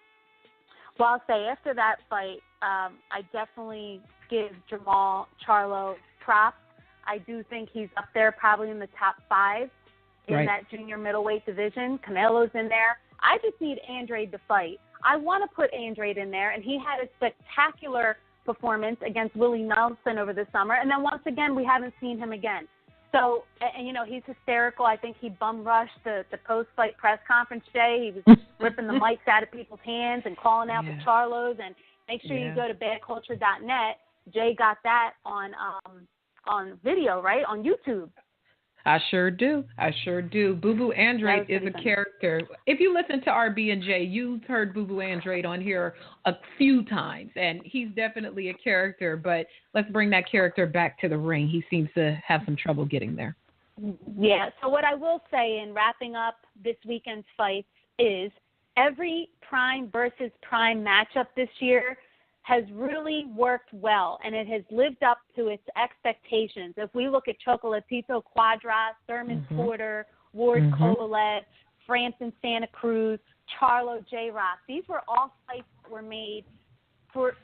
Well, I'll say after that fight, I definitely give Jamal Charlo props. I do think he's up there probably in the top 5 in that junior middleweight division. Canelo's in there. I just need Andrade to fight. I want to put Andrade in there, and he had a spectacular performance against Willie Nelson over the summer. And then once again, we haven't seen him again. So, and, you know, he's hysterical. I think he bum rushed the post-fight press conference day. He was ripping the mics out of people's hands and calling out the Charlos. And make sure you go to badculture.net. Jay got that on video, right, on YouTube. I sure do. Boo Boo Andrade is a character. If you listen to RB and Jay, you've heard Boo Boo Andrade on here a few times, and he's definitely a character, but let's bring that character back to the ring. He seems to have some trouble getting there. Yeah, so what I will say in wrapping up this weekend's fights is every prime versus prime matchup this year has really worked well, and it has lived up to its expectations. If we look at Chocolatito Cuadras, Thurman Porter, Ward Kovalev, Frampton Santa Cruz, Charlo J-Rock, these were all fights that were made for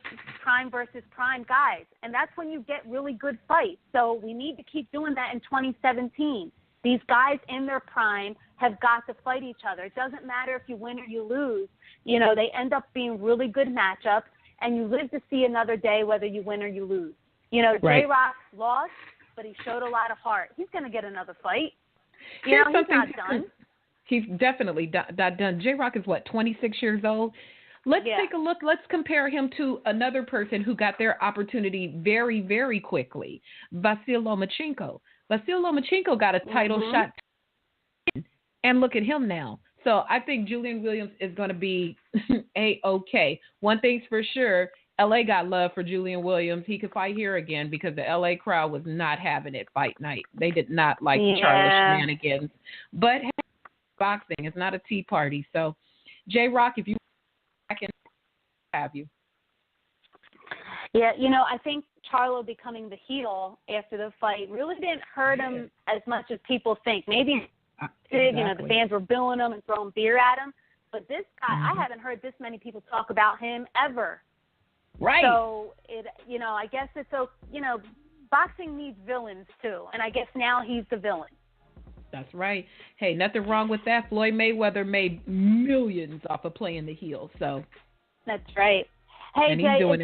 prime versus prime guys, and that's when you get really good fights. So we need to keep doing that in 2017. These guys in their prime have got to fight each other. It doesn't matter if you win or you lose. You know, they end up being really good matchups, and you live to see another day whether you win or you lose. You know, J-Rock lost, but he showed a lot of heart. He's going to get another fight. You know, he's not done. He's definitely not done. J-Rock is, 26 years old? Let's take a look. Let's compare him to another person who got their opportunity very, very quickly, Vasyl Lomachenko. Vasyl Lomachenko got a title shot, and look at him now. So I think Julian Williams is going to be A-okay. One thing's for sure, L.A. got love for Julian Williams. He could fight here again because the L.A. crowd was not having it fight night. They did not like the Charlo shenanigans. But hey, boxing, it's not a tea party. So, J-Rock, if you I can have you. Yeah, you know, I think Charlo becoming the heel after the fight really didn't hurt him as much as people think. Maybe you know, the fans were booing him and throwing beer at him. But this guy, I haven't heard this many people talk about him ever. Right. So, you know, I guess it's, you know, boxing needs villains too. And I guess now he's the villain. That's right. Hey, nothing wrong with that. Floyd Mayweather made millions off of playing the heel. So that's right. Hey, and Jay, he's doing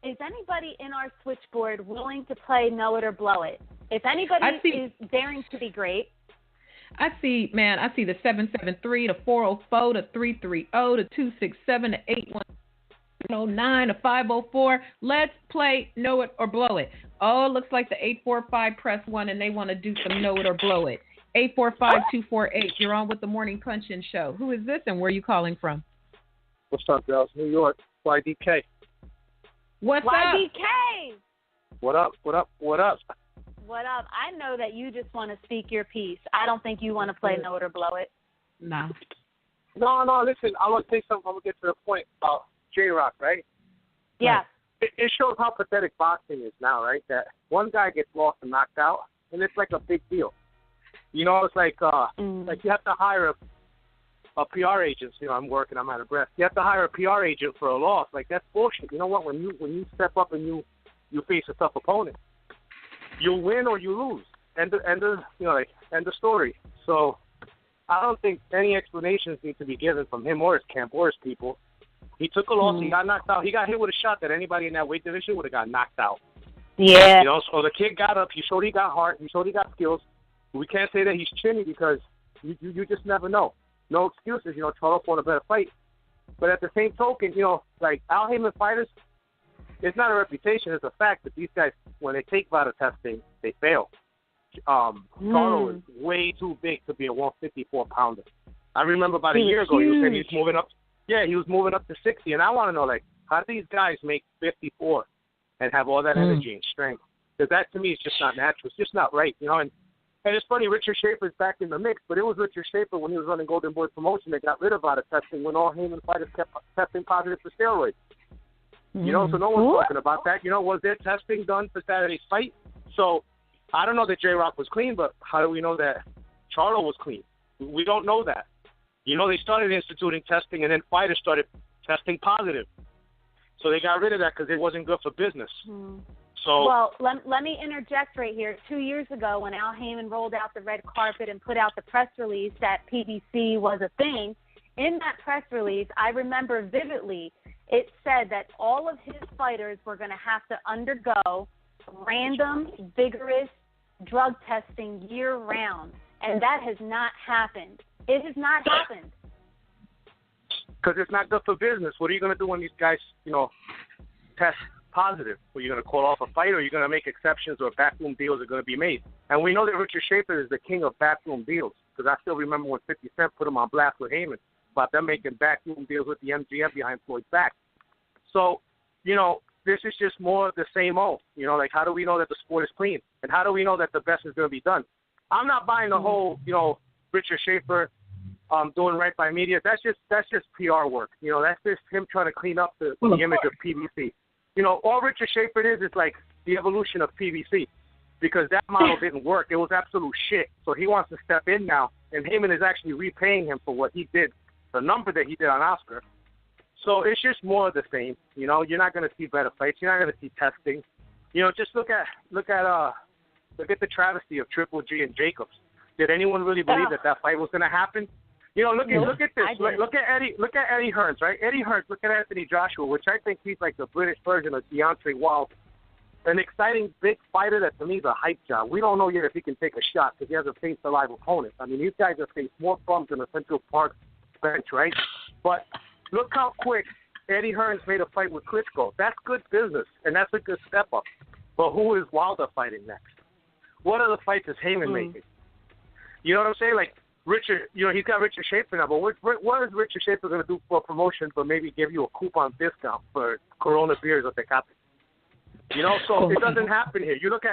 is anybody in our switchboard willing to play Know It or Blow It? If anybody is daring to be great. I see the 773, the 404, the 330, the 267, the 8109, the 504. Let's play Know It or Blow It. Oh, it looks like the 845 press 1 and they want to do some Know It or Blow It. 845-248. You're on with the Morning Punch-In Show. Who is this and where are you calling from? What's up, girls? New York. YDK. What's up? YDK. What up? What up? I know that you just want to speak your piece. I don't think you want to play Know It or Blow It. No. No, listen, I want to say something. I'm going to get to the point about J-Rock, right? Yeah. It shows how pathetic boxing is now, right? That one guy gets lost and knocked out, and it's like a big deal. You know, it's like you have to hire a PR agent. You know, I'm out of breath. You have to hire a PR agent for a loss. Like, that's bullshit. You know what? When you step up and you face a tough opponent, you'll win or you lose. End of story. So I don't think any explanations need to be given from him or his camp or his people. He took a loss. He got knocked out. He got hit with a shot that anybody in that weight division would have got knocked out. Yeah. You know, so the kid got up. He showed he got heart. He showed he got skills. We can't say that he's chinny because you just never know. No excuses. You know, Charlo fought a better fight. But at the same token, you know, like Al Heyman fighters, it's not a reputation. It's a fact that these guys, when they take VADA testing, they fail. Charlo is way too big to be a 154-pounder. I remember about a year ago, he was saying he was moving up. Yeah, he was moving up to 60, and I want to know, like, how do these guys make 54 and have all that energy and strength? Because that, to me, is just not natural. It's just not right, you know. And it's funny, Richard Schaefer's back in the mix, but it was Richard Schaefer when he was running Golden Boy Promotion that got rid of VADA testing when all Heyman fighters kept testing positive for steroids. You know, so no one's talking about that. You know, was there testing done for Saturday's fight? So I don't know that J-Rock was clean, but how do we know that Charlo was clean? We don't know that. You know, they started instituting testing, and then fighters started testing positive. So they got rid of that because it wasn't good for business. So, well, let me interject right here. 2 years ago, when Al Heyman rolled out the red carpet and put out the press release that PBC was a thing, in that press release, I remember vividly, it said that all of his fighters were going to have to undergo random, vigorous drug testing year-round, and that has not happened. It has not happened. Because it's not good for business. What are you going to do when these guys, you know, test positive? Are you going to call off a fight, or are you going to make exceptions, or backroom deals are going to be made? And we know that Richard Schaefer is the king of backroom deals, because I still remember when 50 Cent put him on blast with Heyman about them making backroom deals with the MGM behind Floyd's back. So, you know, this is just more of the same old. You know, like, how do we know that the sport is clean? And how do we know that the best is going to be done? I'm not buying the whole, you know, Richard Schaefer doing right by media. That's just PR work. You know, that's just him trying to clean up the image of PBC. You know, all Richard Schaefer is like the evolution of PBC, because that model didn't work. It was absolute shit. So he wants to step in now, and Heyman is actually repaying him for what he did, the number that he did on Oscar. So it's just more of the same. You know, you're not going to see better fights. You're not going to see testing. You know, just look at the travesty of Triple G and Jacobs. Did anyone really believe that fight was going to happen? You know, look at this. Look at Eddie Hearns, right? Eddie Hearns. Look at Anthony Joshua, which I think he's like the British version of Deontay Wilder. An exciting big fighter that to me is a hype job. We don't know yet if he can take a shot because he hasn't faced a live opponent. I mean, these guys have faced more bums in the Central Park bench, right? But look how quick Eddie Hearns made a fight with Klitschko. That's good business, and that's a good step up. But who is Wilder fighting next? What other fights is Heyman making? You know what I'm saying? Like, Richard, you know, he's got Richard Schaefer now, but what is Richard Schaefer going to do for a promotion but maybe give you a coupon discount for Corona beers or Tecate? You know, so it doesn't happen here. You look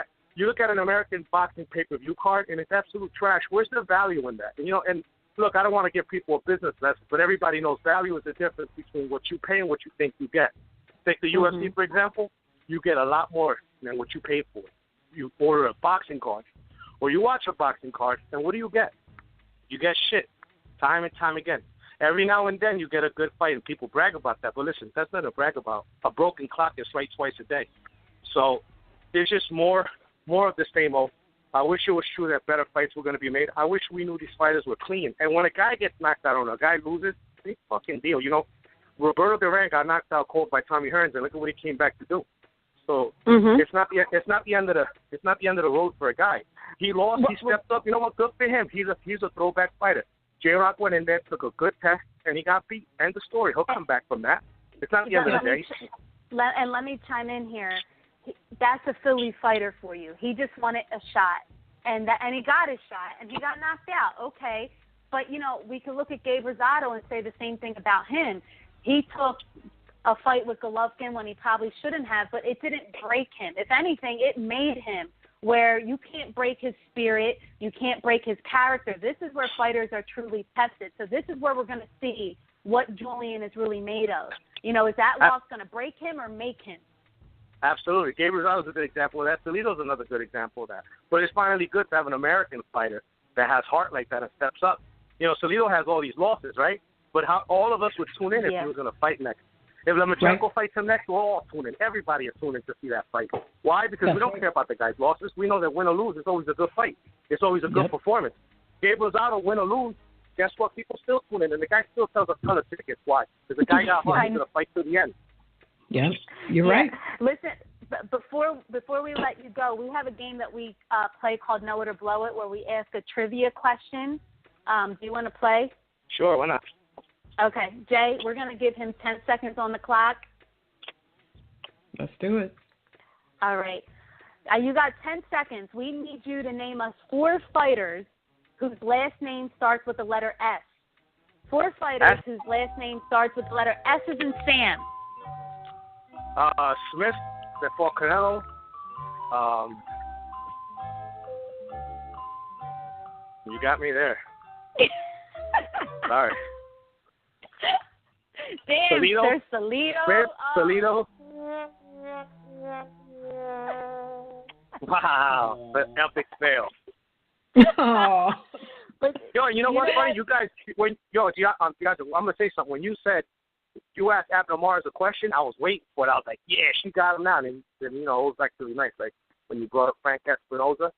at an American boxing pay-per-view card, and it's absolute trash. Where's the value in that? And, you know, and look, I don't want to give people a business lesson, but everybody knows value is the difference between what you pay and what you think you get. Take the UFC, for example. You get a lot more than what you pay for. You order a boxing card, or you watch a boxing card, and what do you get? You get shit, time and time again. Every now and then you get a good fight, and people brag about that. But listen, that's nothing to brag about. A broken clock is right twice a day. So there's just more of the same old. I wish it was true that better fights were going to be made. I wish we knew these fighters were clean. And when a guy gets knocked out, a guy loses, big fucking deal. You know, Roberto Duran got knocked out cold by Tommy Hearns, and look at what he came back to do. So it's not the end of the road for a guy. He lost. He stepped up. You know what? Good for him. He's a throwback fighter. J-Rock went in there, took a good test, and he got beat. End of story. He'll come back from that. It's not the end of the day. Let me chime in here. That's a Philly fighter for you. He just wanted a shot, and he got his shot, and he got knocked out. Okay, but you know, we can look at Gabe Rosado and say the same thing about him. He took a fight with Golovkin when he probably shouldn't have, but it didn't break him. If anything, it made him where you can't break his spirit, you can't break his character. This is where fighters are truly tested. So this is where we're going to see what Julian is really made of. You know, is that loss going to break him or make him? Absolutely. Gabriel Rosado is a good example of that. Toledo's another good example of that. But it's finally good to have an American fighter that has heart like that and steps up. You know, Toledo has all these losses, right? But how all of us would tune in if he was going to fight next. If Lomachenko fights him next, we'll all tune in. Everybody is tuning to see that fight. Why? Because we don't care about the guy's losses. We know that win or lose, it's always a good fight. It's always a good performance. Gabriel Rosado, win or lose, guess what? People still tune in, and the guy still sells a ton of tickets. Why? Because the guy got heart. He's going to fight to the end. Yeah, you're right. Listen, before we let you go, we have a game that we play called Know It or Blow It, where we ask a trivia question. Do you want to play? Sure, why not? Okay, Jay, we're going to give him 10 seconds on the clock. Let's do it. All right. You got 10 seconds. We need you to name us 4 fighters whose last name starts with the letter S. 4 fighters whose last name starts with the letter S as in Sam. Smith, before Canelo. You got me there. Sorry. Damn, Toledo. there's Toledo. Smith, Toledo. Wow, the epic fail. Oh. Yo, you know what's funny? You guys, I'm gonna say something. When you said you asked Abner Mares a question, I was waiting for it. I was like, yeah, she got him now. And you know, it was actually nice. Like when you brought up Frank Espinoza,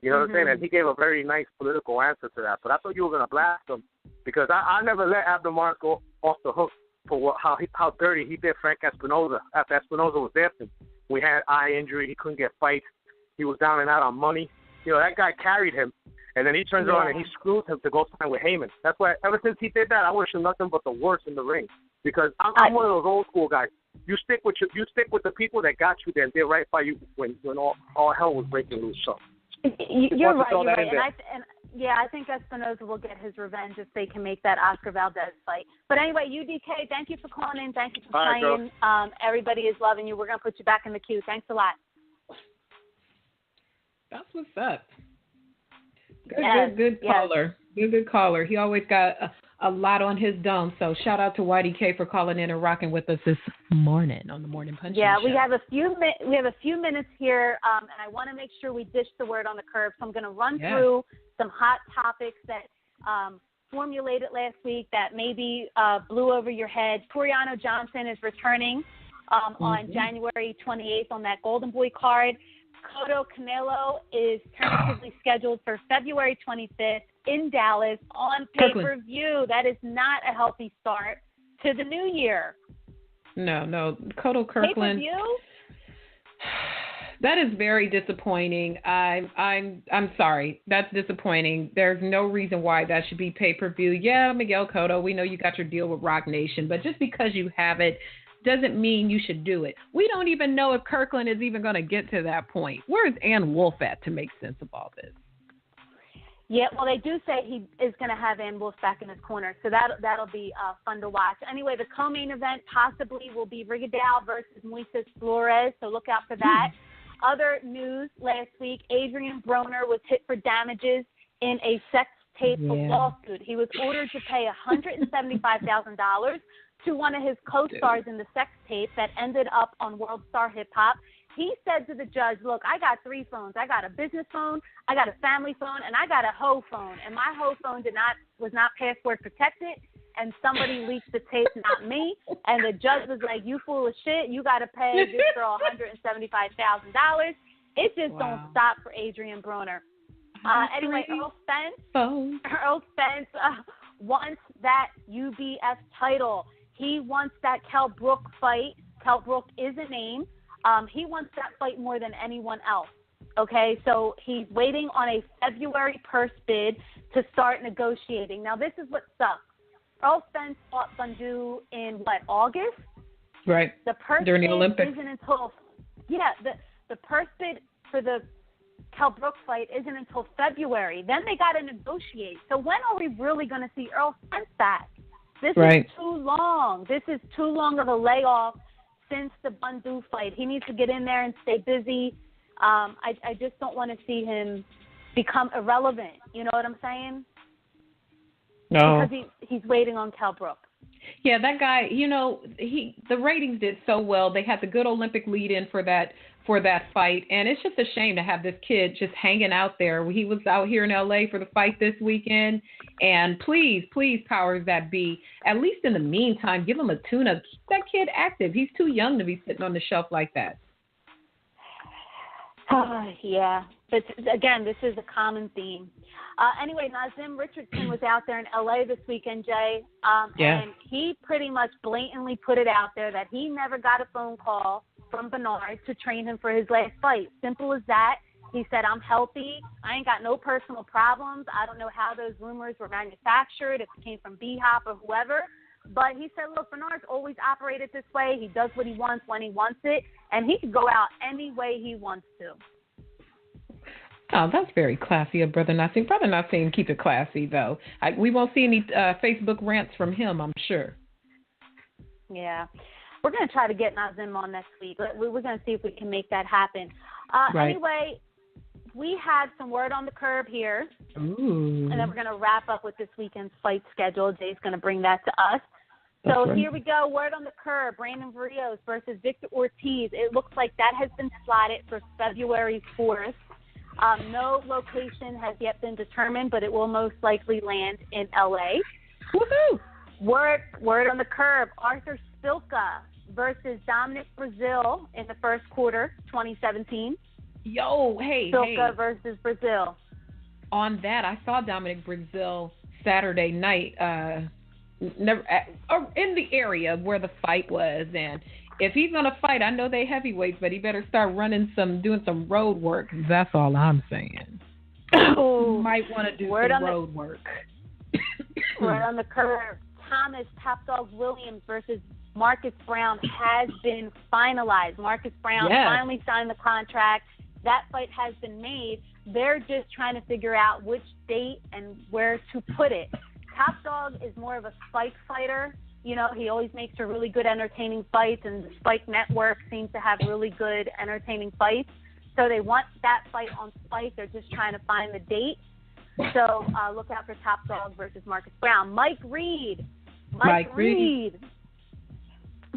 you know what I'm saying? And he gave a very nice political answer to that. But I thought you were gonna blast him because I never let Abner Mares go off the hook for how dirty he did Frank Espinoza after Espinoza was after him. We had eye injury. He couldn't get fights. He was down and out on money. You know, that guy carried him. And then he turns around and he screws him to go sign with Heyman. That's why ever since he did that, I wish him nothing but the worst in the ring. Because I'm one of those old school guys. You stick with the people that got you there and did right by you when all hell was breaking loose. So you're right. I think Espinoza will get his revenge if they can make that Oscar Valdez fight. But anyway, UDK, thank you for calling in. Thank you for playing. Everybody is loving you. We're going to put you back in the queue. Thanks a lot. That's what's up. Good caller. Good caller. He always got a lot on his dome. So shout out to YDK for calling in and rocking with us this morning on the Morning Punch. Yeah, we have a few minutes here, and I want to make sure we dish the word on the curb. So I'm going to run through some hot topics that formulated last week that maybe blew over your head. Toriano Johnson is returning on January 28th on that Golden Boy card. Cotto Canelo is tentatively scheduled for February 25th in Dallas on pay-per-view. That is not a healthy start to the new year. No. Cotto Kirkland. Pay-per-view? That is very disappointing. I'm sorry. That's disappointing. There's no reason why that should be pay-per-view. Yeah, Miguel Cotto, we know you got your deal with Rock Nation, but just because you have it doesn't mean you should do it. We don't even know if Kirkland is even going to get to that point. Where's Ann Wolf at to make sense of all this? Yeah, well, they do say he is going to have Ann Wolf back in his corner, so that'll be fun to watch. Anyway, the co-main event possibly will be Rigondeaux versus Moises Flores, so look out for that. Other news last week, Adrian Broner was hit for damages in a sex tape lawsuit. He was ordered to pay $175,000 to one of his co-stars in the sex tape that ended up on World Star Hip Hop. He said to the judge, look, I got 3 phones. I got a business phone, I got a family phone, and I got a hoe phone. And my hoe phone was not password protected, and somebody leaked the tape, not me. And the judge was like, you fool of shit, you got to pay this girl $175,000. It just don't stop for Adrian Broner. Anyway, Earl Spence wants that UBF title. He wants that Kell Brook fight. Kell Brook is a name. He wants that fight more than anyone else. Okay, so he's waiting on a February purse bid to start negotiating. Now, this is what sucks. Earl Spence fought Bundu in, August? Right, the purse during the bid Olympics. Isn't until, the purse bid for the Kell Brook fight isn't until February. Then they got to negotiate. So when are we really going to see Earl Spence back? This is too long. This is too long of a layoff since the Bundu fight. He needs to get in there and stay busy. I just don't want to see him become irrelevant. You know what I'm saying? No. Because he's waiting on Kell Brook. Yeah, that guy, the ratings did so well. They had the good Olympic lead-in for that fight, and it's just a shame to have this kid just hanging out there. He was out here in L.A. for the fight this weekend, and please, powers that be, at least in the meantime, give him a tune-up. Keep that kid active. He's too young to be sitting on the shelf like that. Yeah, but again, this is a common theme. Anyway, Nazim Richardson was out there in L.A. this weekend, Jay, and he pretty much blatantly put it out there that he never got a phone call from Bernard to train him for his last fight. Simple as that. He said, I'm healthy. I ain't got no personal problems. I don't know how those rumors were manufactured, if it came from B-Hop or whoever. But he said, look, Bernard's always operated this way. He does what he wants when he wants it, and he can go out any way he wants to. Oh, that's very classy of Brother Nassim. Brother Nassim, keep it classy, though. We won't see any Facebook rants from him, I'm sure. Yeah. We're going to try to get Nazim on next week. We're going to see if we can make that happen. Right. Anyway, we have some word on the curb here. Ooh. And then we're going to wrap up with this weekend's fight schedule. Jay's going to bring that to us. So right. Here we go. Word on the curb. Brandon Barrios versus Victor Ortiz. It looks like that has been slotted for February 4th. No location has yet been determined, but it will most likely land in L.A. Woohoo! Word on the curb. Arthur Spilka versus Dominic Brazil in the first quarter, 2017. Yo, hey. Spilka versus Brazil. On that, I saw Dominic Brazil Saturday night in the area where the fight was, and if he's going to fight, I know they heavyweights, but he better start doing some road work. That's all I'm saying. Oh, might want to do some road work. Word on the curb. Thomas Top Dog Williams versus Marcus Brown has been finalized. Marcus Brown finally signed the contract. That fight has been made. They're just trying to figure out which date and where to put it. Top Dog is more of a Spike fighter. You know, he always makes for really good, entertaining fights, and the Spike Network seems to have really good, entertaining fights. So they want that fight on Spike. They're just trying to find the date. So look out for Top Dog versus Marcus Brown. Mike Reed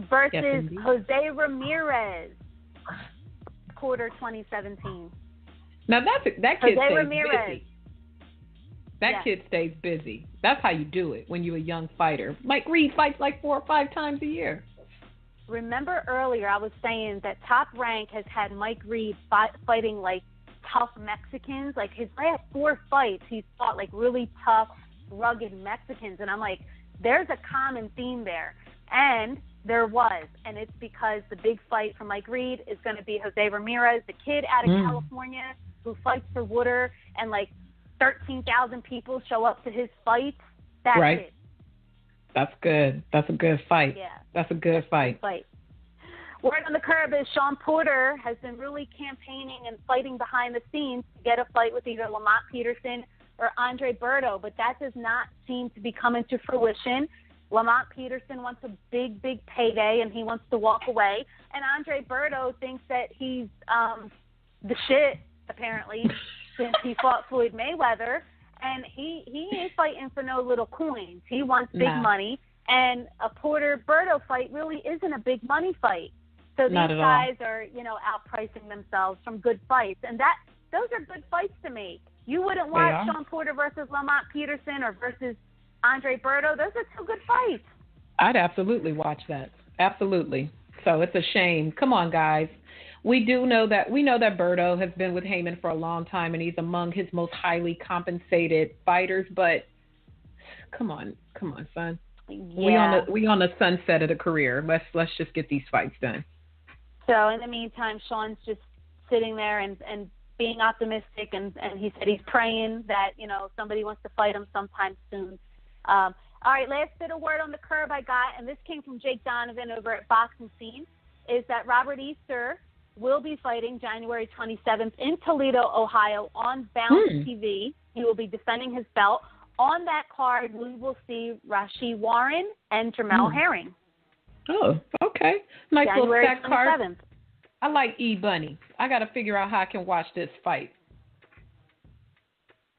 versus Jose Ramirez, quarter 2017. Now that kid Jose stays Ramirez. busy. That kid stays busy. That's how you do it when you're a young fighter. Mike Reed fights like 4 or 5 times a year. Remember earlier I was saying that Top Rank has had Mike Reed fighting like tough Mexicans. Like his last 4 fights, he's fought like really tough, rugged Mexicans. And I'm like, there's a common theme there. And there was. And it's because the big fight for Mike Reed is going to be Jose Ramirez, the kid out of California who fights for Wooder, and like 13,000 people show up to his fights. That's it. That's good. That's a good fight. Yeah. That's a good fight. Word on the curb is Sean Porter has been really campaigning and fighting behind the scenes to get a fight with either Lamont Peterson or Andre Berto, but that does not seem to be coming to fruition. Lamont Peterson wants a big, big payday, and he wants to walk away. And Andre Berto thinks that he's the shit, apparently, since he fought Floyd Mayweather. And he ain't fighting for no little coins. He wants big money. And a Porter-Berto fight really isn't a big money fight. So these guys are, outpricing themselves from good fights. And those are good fights to make. You wouldn't watch Sean Porter versus Lamont Peterson or versus Andre Berto. Those are 2 good fights. I'd absolutely watch that. Absolutely. So it's a shame. Come on, guys. We know that Berto has been with Heyman for a long time, and he's among his most highly compensated fighters. But come on, son. Yeah. We on the sunset of the career. Let's just get these fights done. So in the meantime, Sean's just sitting there and being optimistic, and he said he's praying that somebody wants to fight him sometime soon. All right, last bit of word on the curb I got, and this came from Jake Donovan over at Boxing Scene, is that Robert Easter will be fighting January 27th in Toledo, Ohio on Bounce TV. He will be defending his belt. On that card, we will see Rashid Warren and Jamel Herring. Oh, okay. Nice January little stack card. I like E Bunny. I got to figure out how I can watch this fight.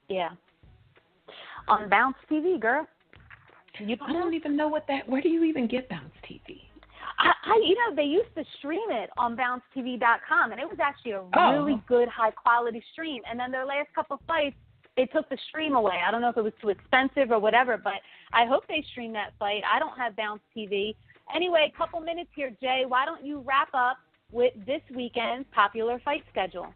Yeah. On Bounce TV, girl. I don't even know where do you even get Bounce TV? They used to stream it on bouncetv.com, and it was actually a really good, high-quality stream. And then their last couple fights, they took the stream away. I don't know if it was too expensive or whatever, but I hope they stream that fight. I don't have Bounce TV. Anyway, a couple minutes here, Jay. Why don't you wrap up with this weekend's popular fight schedule?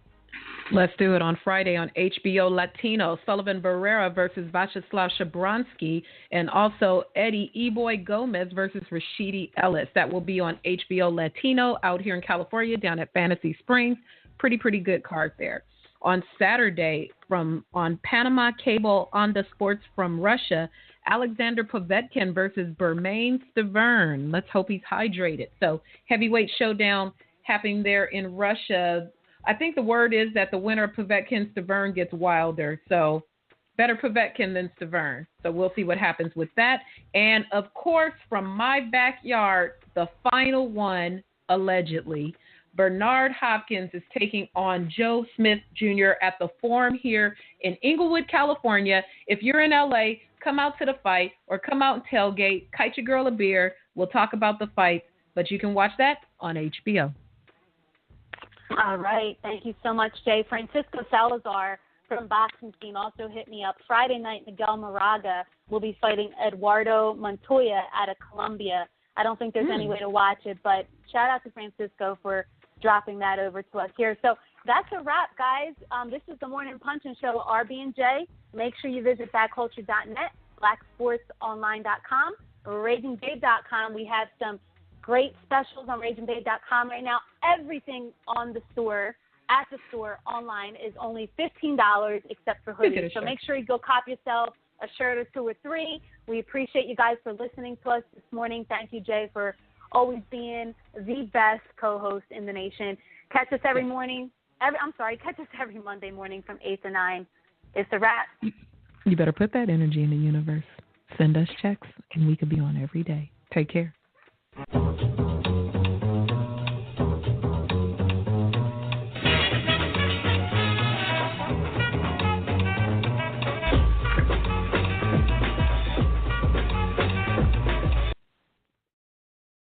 Let's do it. On Friday on HBO Latino, Sullivan Barrera versus Vyacheslav Shabransky, and also Eddie E-Boy Gomez versus Rashidi Ellis. That will be on HBO Latino out here in California down at Fantasy Springs. Pretty good card there. On Saturday, on Panama Cable Onda Sports from Russia, Alexander Povetkin versus Bermain Stavern. Let's hope he's hydrated. So heavyweight showdown happening there in Russia. I think the word is that the winner of Povetkin-Stavern gets Wilder. So better Povetkin than Stavern. So we'll see what happens with that. And, of course, from my backyard, the final one, allegedly, Bernard Hopkins is taking on Joe Smith Jr. at the Forum here in Inglewood, California. If you're in L.A., come out to the fight or come out and tailgate, kite your girl a beer. We'll talk about the fight, but you can watch that on HBO. All right. Thank you so much, Jay. Francisco Salazar from Boxing Team also hit me up. Friday night, Miguel Moraga will be fighting Eduardo Montoya out of Colombia. I don't think there's any way to watch it, but shout out to Francisco for dropping that over to us here. So that's a wrap, guys. This is the Morning Punch-In Show, RB and J. Make sure you visit badculture.net, blacksportsonline.com, ragingbabe.com. We have some great specials on ragingbabe.com right now. Everything on the store, at the store, online is only $15 except for hoodies. So make sure you go cop yourself a shirt or two or three. We appreciate you guys for listening to us this morning. Thank you, Jay, for always being the best co-host in the nation. Catch us every morning. Catch us every Monday morning from 8 to 9. It's a wrap. You better put that energy in the universe. Send us checks, and we could be on every day. Take care.